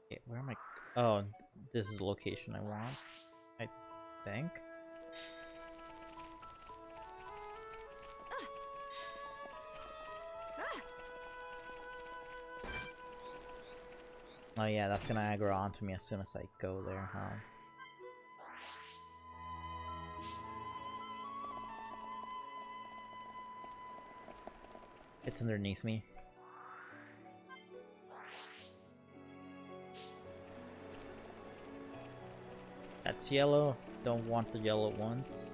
Okay, where am I? Oh, this is the location I want, I think. Oh yeah, that's gonna aggro onto me as soon as I go there, huh? It's underneath me. That's yellow. Don't want the yellow ones.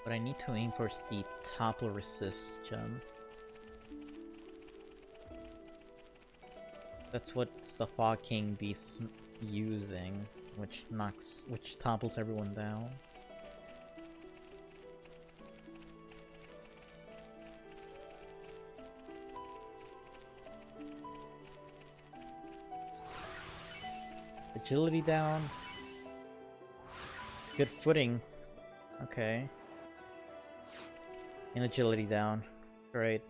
But I need to aim for the topple resist gems. That's what the Fog King Beast's using, which topples everyone down. Agility down. Good footing. Okay. And agility down. Great.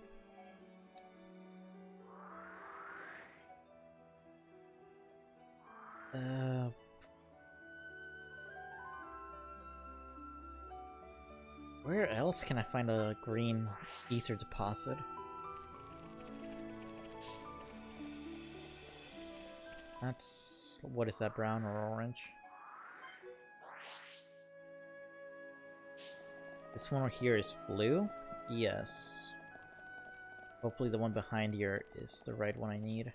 Where else can I find a green ether deposit? That's... what is that, brown or orange? This one over here is blue? Yes. Hopefully the one behind here is the right one I need.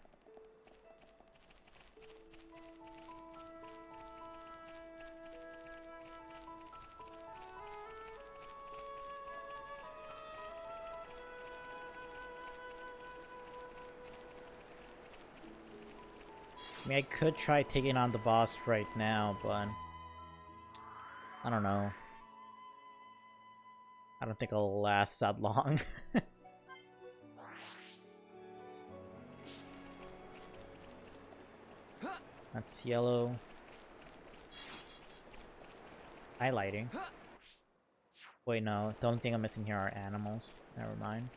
I mean, I could try taking on the boss right now, but... I don't know. I don't think I'll last that long. That's yellow. Highlighting. Wait, no. The only thing I'm missing here are animals. Never mind.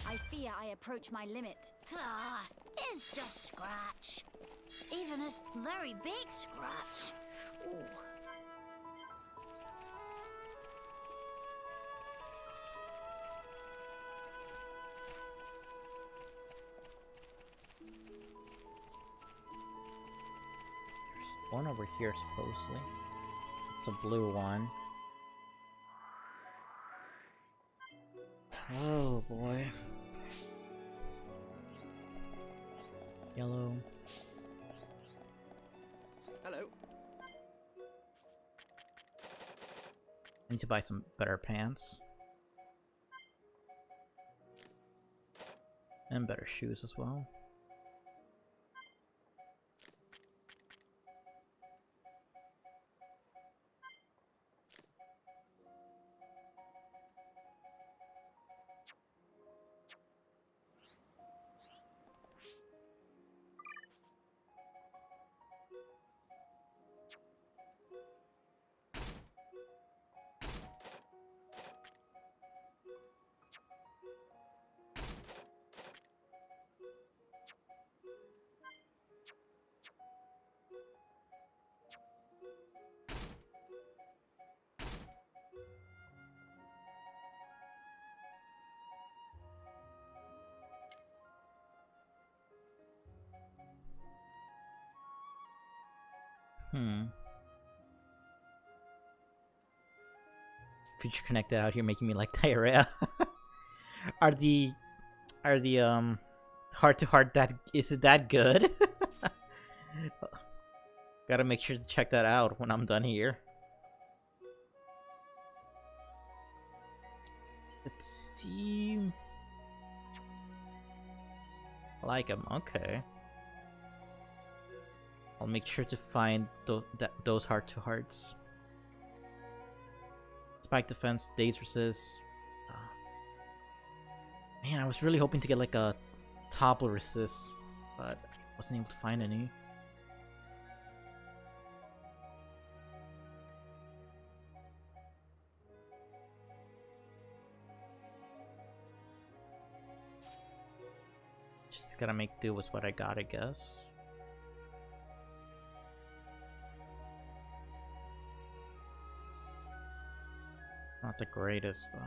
I fear I approach my limit. Ah, it's just scratch. Even a very big scratch. Ooh. There's one over here, supposedly. It's a blue one. Oh boy. Yellow. Hello. I need to buy some better pants. And better shoes as well. Future Connected out here making me like Tyrea. Are the heart to heart that is it that good? Gotta make sure to check that out when I'm done here. Let's see. I like him. Okay. I'll make sure to find those heart to hearts. Spike defense, daze resist. Man, I was really hoping to get like a topple resist, but wasn't able to find any. Just gotta make do with what I got, I guess. Not the greatest, but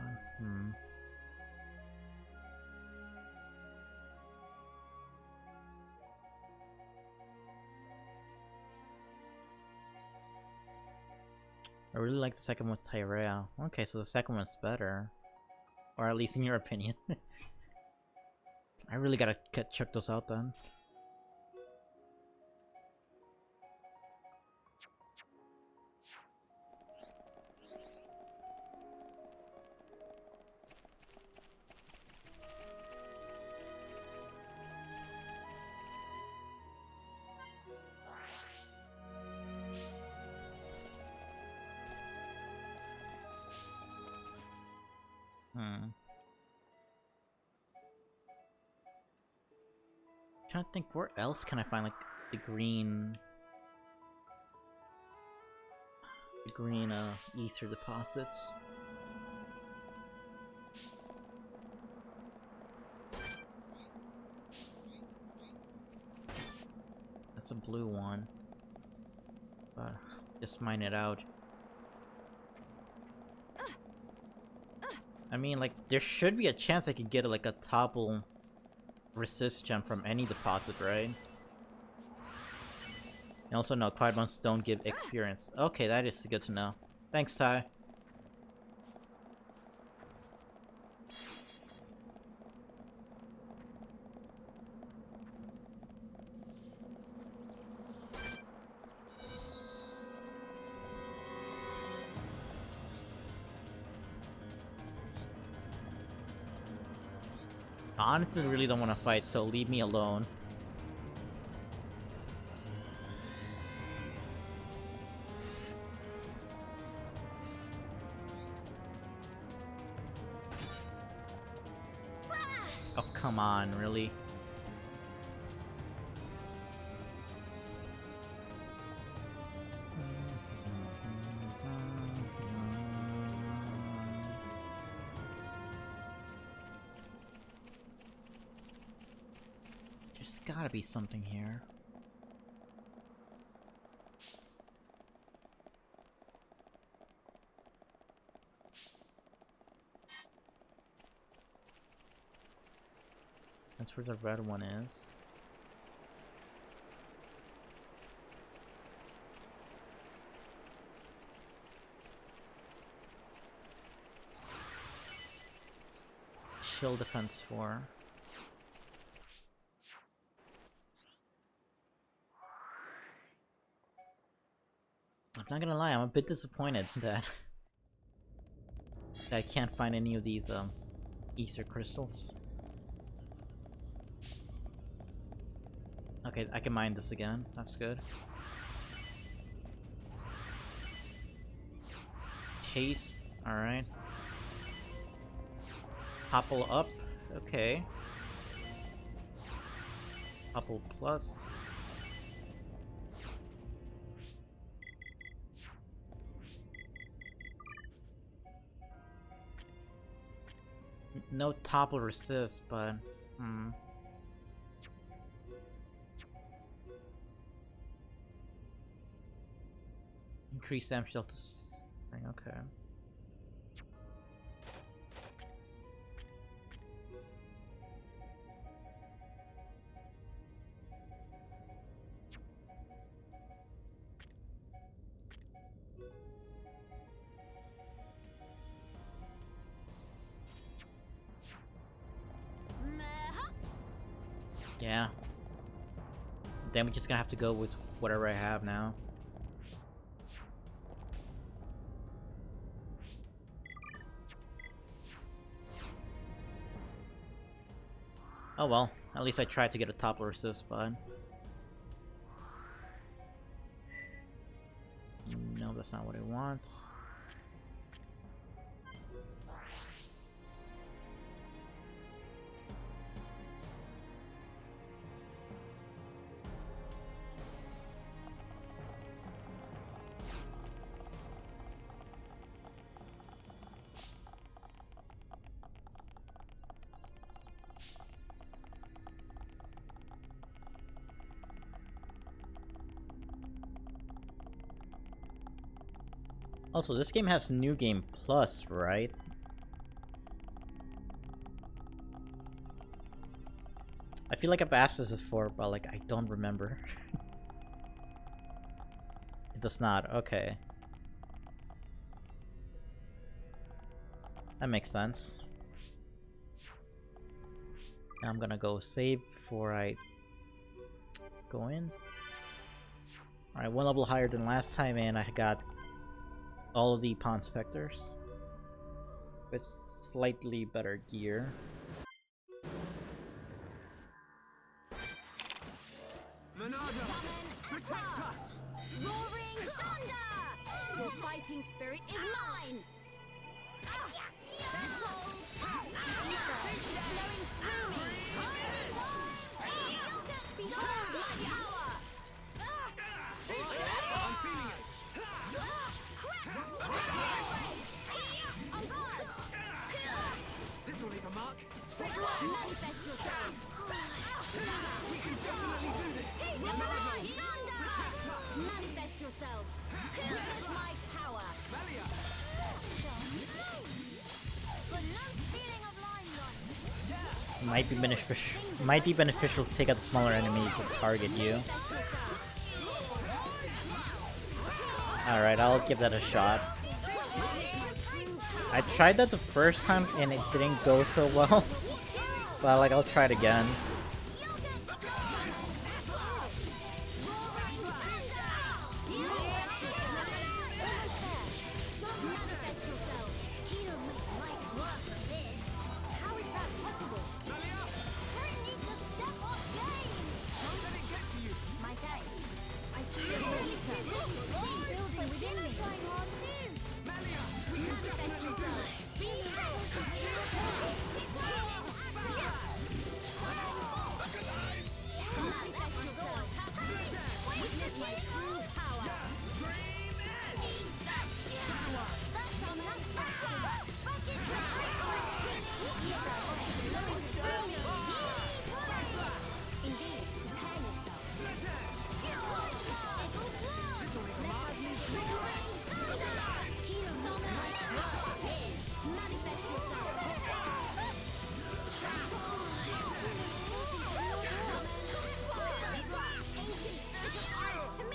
I really like the second one with Tyrea. Okay, so the second one's better. Or at least in your opinion. I really gotta check those out then. Trying to think, where else can I find like the green ether deposits? That's a blue one, but just mine it out. I mean, like, there should be a chance I could get like a topple resist gem from any deposit, right? And also, no, quiet ones don't give experience. Okay, that is good to know. Thanks, Ty. I honestly really don't want to fight, so leave me alone. Oh, come on, really? Gotta be something here. That's where the red one is. Chill defense 4. I'm not gonna lie, I'm a bit disappointed that I can't find any of these ether crystals. Okay, I can mine this again. That's good. Haste, alright. Topple up, okay. Topple plus. No topple resist, but increase damage dealt to spring, okay. Yeah. Then we're just gonna have to go with whatever I have now. Oh well, at least I tried to get a top resist spot. No, that's not what I want. Also, this game has New Game Plus, right? I feel like I've asked this before, but like, I don't remember. It does not, okay. That makes sense. Now I'm gonna go save before I go in. Alright, one level higher than last time, and I got all of the Pawn Specters with slightly better gear. Monado, protect us! Roaring thunder! Your fighting spirit is mine! Threshold power! Flowing through me! Behold my power! I'm feeling it. On guard! This will leave a mark. Manifest yourself! We can definitely do this. Roaring thunder! Manifest yourself! Witness my power! Melia, But no stealing of limelight! Might be beneficial to take out the smaller enemies that target you. Alright, I'll give that a shot. I tried that the first time and it didn't go so well. But like, I'll try it again.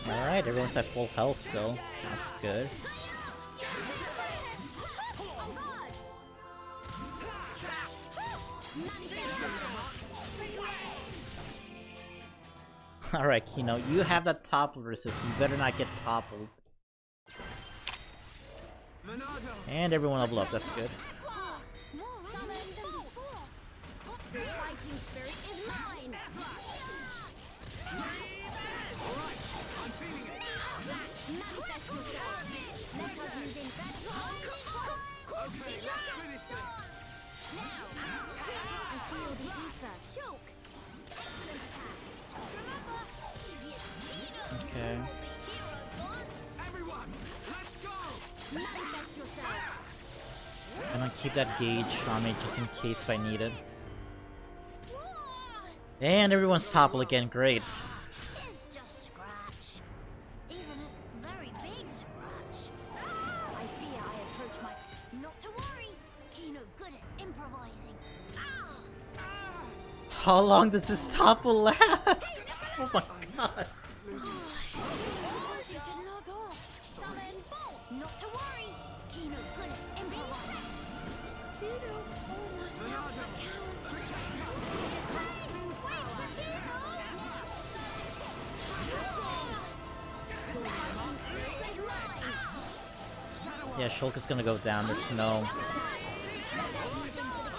Alright, everyone's at full health still. That's good. Alright, Kino, you have that topple resist. You better not get toppled. And everyone level up, that's good. Fighting spirit is mine! I'm feeling it. Manifest yourself! Let us move in that Okay, let's finish this. Now! I feel the ether. Choke! Excellent attack! Okay. Everyone, let's go. Manifest yourself! I'm gonna keep that gauge on me just in case if I need it. And everyone's toppled again, great. It's just scratch. Even a very big scratch. I fear I approach my... Not to worry. Kino good at improvising. How long does this topple last? Oh my god. Summon bolt! Not to worry. Kino good at improvising. Kino almost out for count. Yeah, Shulk is gonna go down. There's no...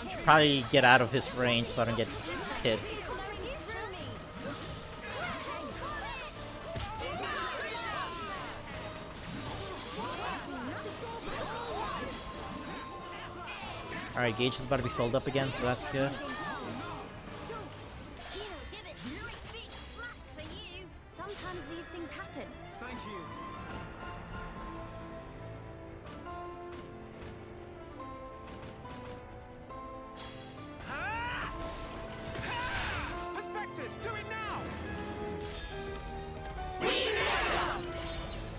Should probably get out of his range so I don't get hit. Alright, Gage is about to be filled up again, so that's good. Sometimes these things happen. Thank you. Perspectives, do it now!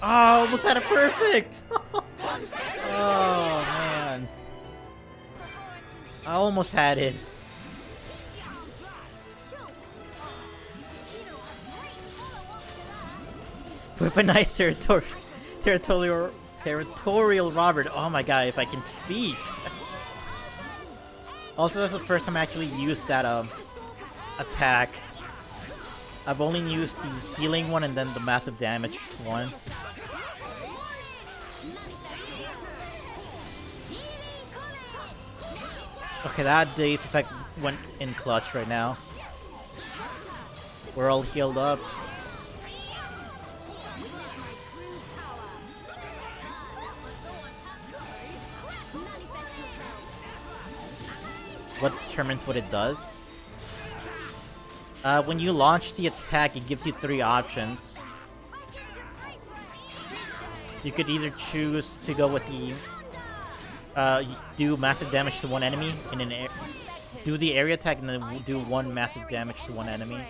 Oh, almost had it perfect! Oh, man. I almost had it. Weaponized territorial Robert. Oh my god, if I can speak. Also, that's the first time I actually used that attack. I've only used the healing one and then the massive damage one. Okay, that Daze effect went in clutch right now. We're all healed up. What determines what it does? When you launch the attack, it gives you 3 options. You could either choose to go with the do massive damage to one enemy in an do the area attack and then do 1 massive damage to one enemy.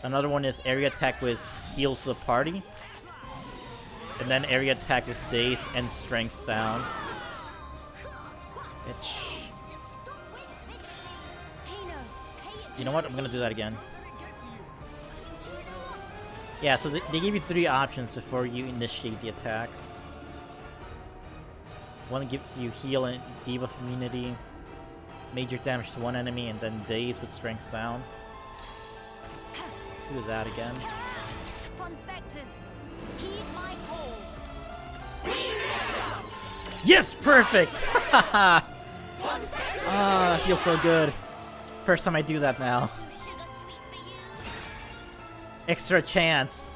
Another one is area attack with heals the party, and then area attack with Daze and strengths down. Which, you know what? I'm gonna do that again. Yeah, so they give you 3 options before you initiate the attack. One gives you heal and debuff immunity, major damage to one enemy, and then Daze with strength down. Do that again. Yes, perfect! Ah, feels so good. First time I do that now. Extra chance.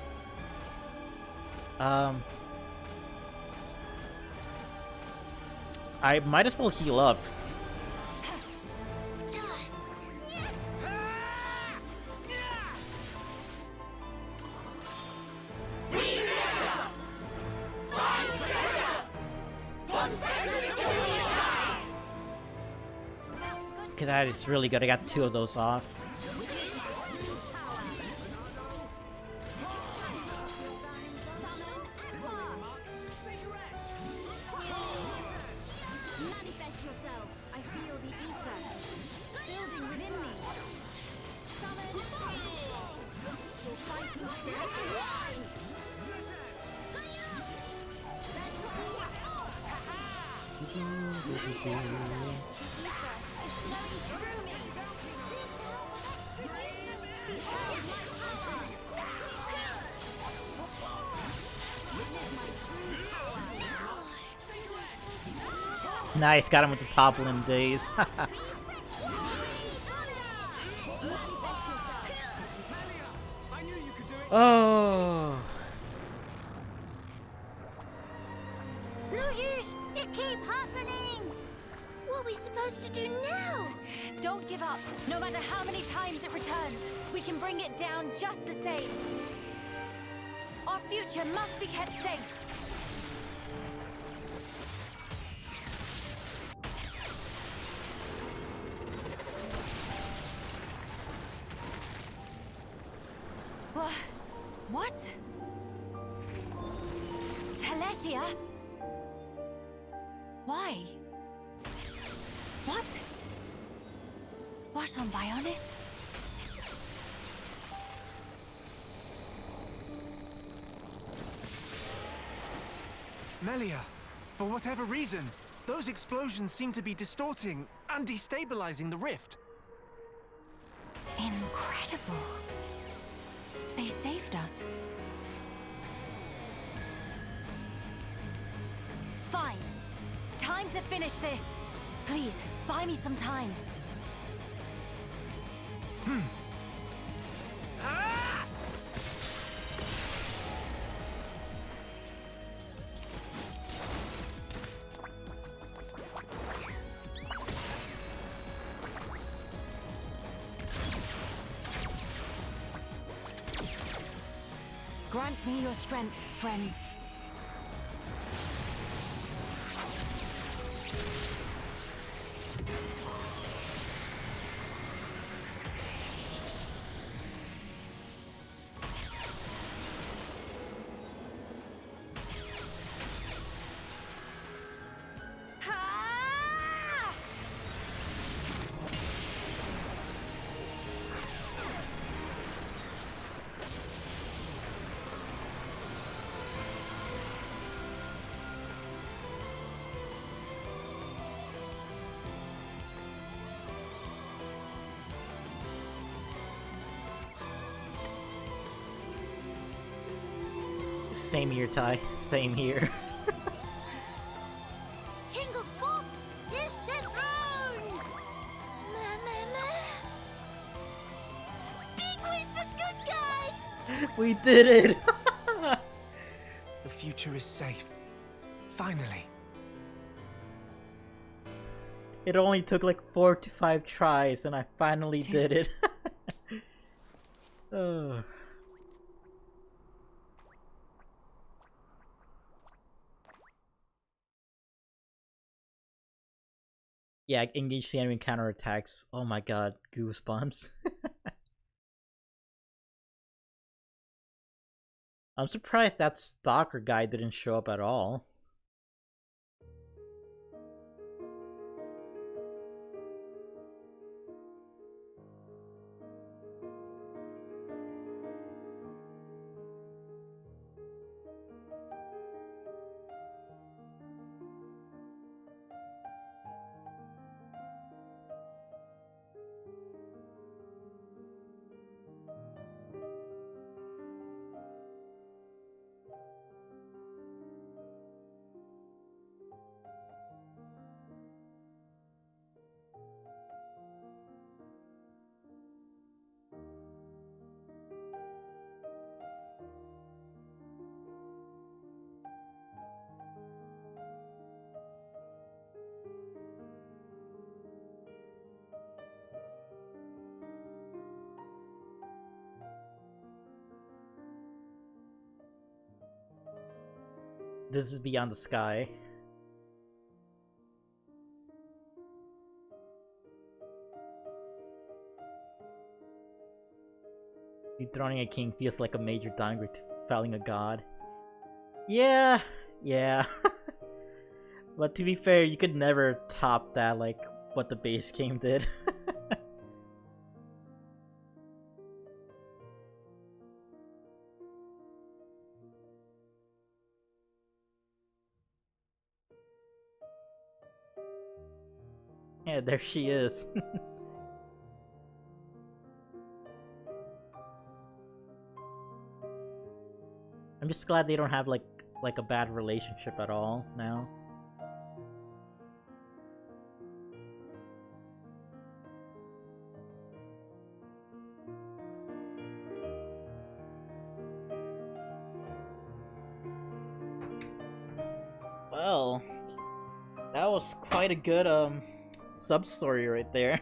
I might as well heal up. Okay, that is really good. I got 2 of those off. Nice, got him with the toppling Daze. Oh. Lucius, it keeps happening! What are we supposed to do now? Don't give up. No matter how many times it returns, we can bring it down just the same. Our future must be kept safe. What? Telethia? Why? What? What on Bionis? Melia, for whatever reason, those explosions seem to be distorting and destabilizing the rift. Incredible. They saved us. Fine. Time to finish this. Please, buy me some time. Grant me your strength, friends. Same here, Ty. Same here. King of Folk is dethroned! Big win for good guys! We did it! The future is safe. Finally. It only took like 4 to 5 tries and I finally did it. Oh. Yeah, engage the enemy counterattacks. Oh my god, goosebumps. I'm surprised that stalker guy didn't show up at all. This is Beyond the Sky. Dethroning a king feels like a major downgrade to felling a god. Yeah. But to be fair, you could never top that, like, what the base game did. Yeah, there she is. I'm just glad they don't have like a bad relationship at all now. Well, that was quite a good sub-story right there.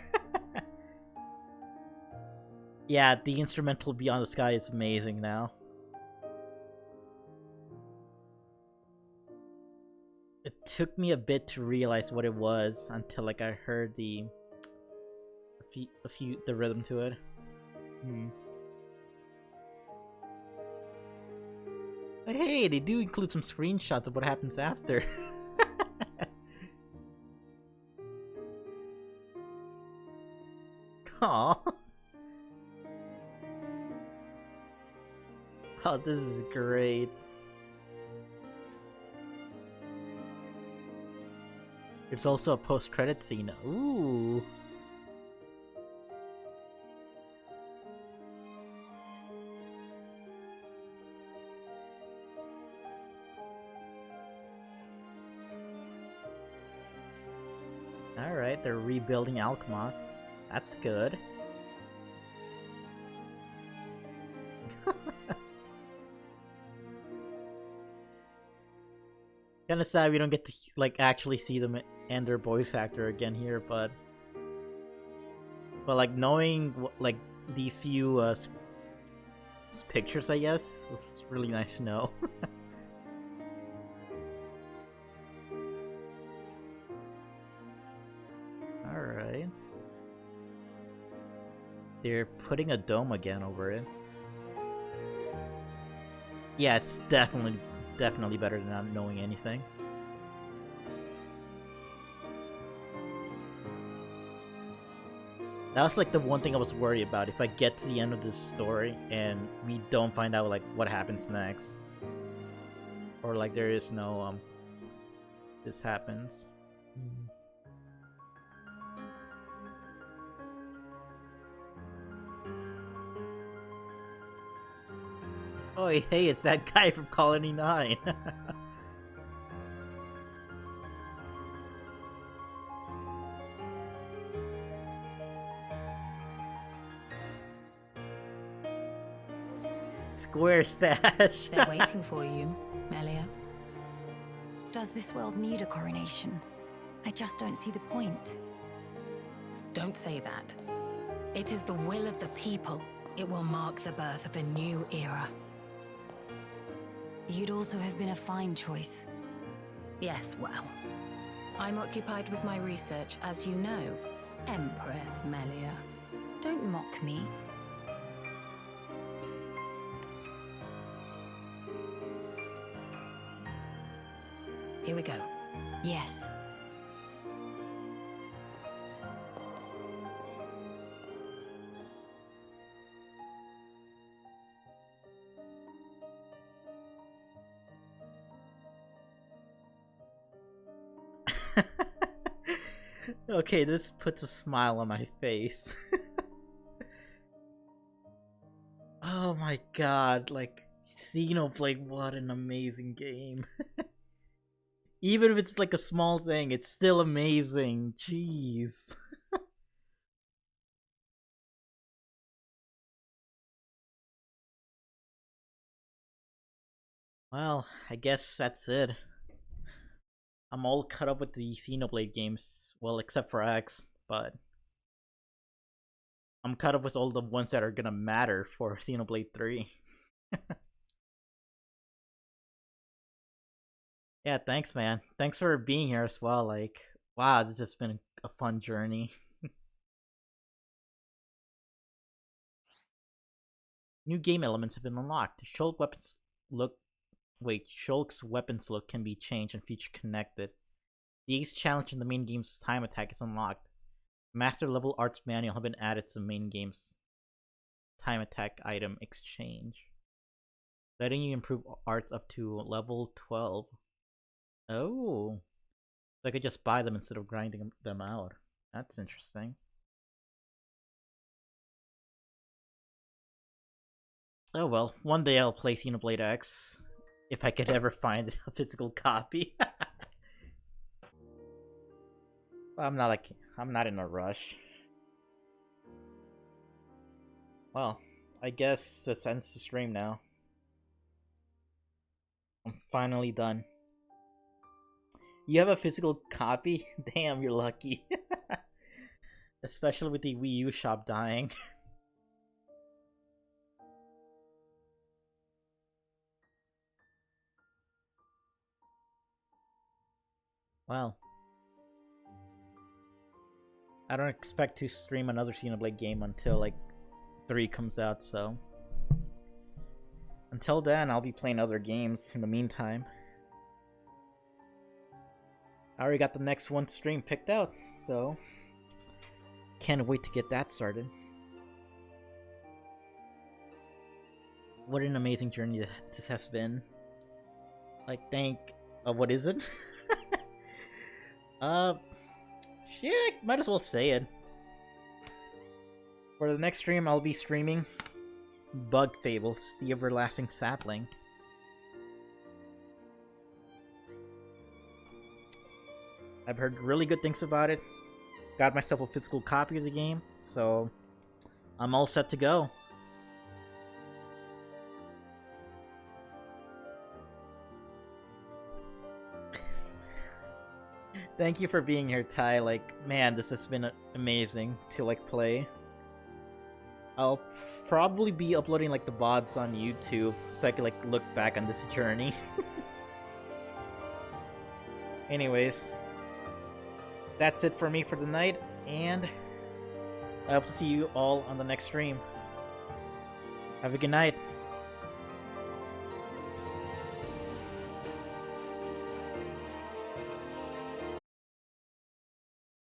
Yeah, the instrumental Beyond the Sky is amazing now. It took me a bit to realize what it was until like I heard the rhythm to it. But hey, they do include some screenshots of what happens after. Aww. Oh, this is great. There's also a post-credit scene. Ooh. Alright, they're rebuilding Alkmaar. That's good. Kinda sad we don't get to like actually see them and their voice actor again here, but like knowing like these few pictures, I guess, it's really nice to know. Alright. They're putting a dome again over it. Yeah, it's definitely better than not knowing anything. That was like the one thing I was worried about. If I get to the end of this story and we don't find out like what happens next, or like there is no this happens. Oh hey, it's that guy from Colony 9. Square stash. They're waiting for you, Melia. Does this world need a coronation? I just don't see the point. Don't say that. It is the will of the people. It will mark the birth of a new era. You'd also have been a fine choice. Yes, well. I'm occupied with my research, as you know, Empress Melia. Don't mock me. Here we go. Yes. Okay, this puts a smile on my face. Oh my god, like, Xenoblade, what an amazing game. Even if it's like a small thing, it's still amazing. Jeez. Well, I guess that's it. I'm all caught up with the Xenoblade games. Well, except for X, but I'm caught up with all the ones that are gonna matter for Xenoblade 3. Yeah, thanks, man. Thanks for being here as well. Like, wow, this has been a fun journey. New game elements have been unlocked. Shulk's weapons look can be changed and feature connected. The Ace challenge in the main game's time attack is unlocked. Master level arts manual have been added to the main game's time attack item exchange, letting you improve arts up to level 12. Oh, so I could just buy them instead of grinding them out. That's interesting. Oh well, one day I'll play Xenoblade X, if I could ever find a physical copy. I'm not in a rush. Well, I guess this ends the stream now. I'm finally done. You have a physical copy? Damn, you're lucky. Especially with the Wii U shop dying. Well, I don't expect to stream another Xenoblade game until like 3 comes out, so until then I'll be playing other games in the meantime. I already got the next one stream picked out, so can't wait to get that started. What an amazing journey this has been. Like, what is it? Shit, might as well say it. For the next stream, I'll be streaming Bug Fables, the Everlasting Sapling. I've heard really good things about it. got myself a physical copy of the game, so I'm all set to go. Thank you for being here, Ty. Like, man, this has been amazing to, like, play. I'll probably be uploading, like, the VODs on YouTube so I can, like, look back on this journey. Anyways, that's it for me for the night, and I hope to see you all on the next stream. Have a good night.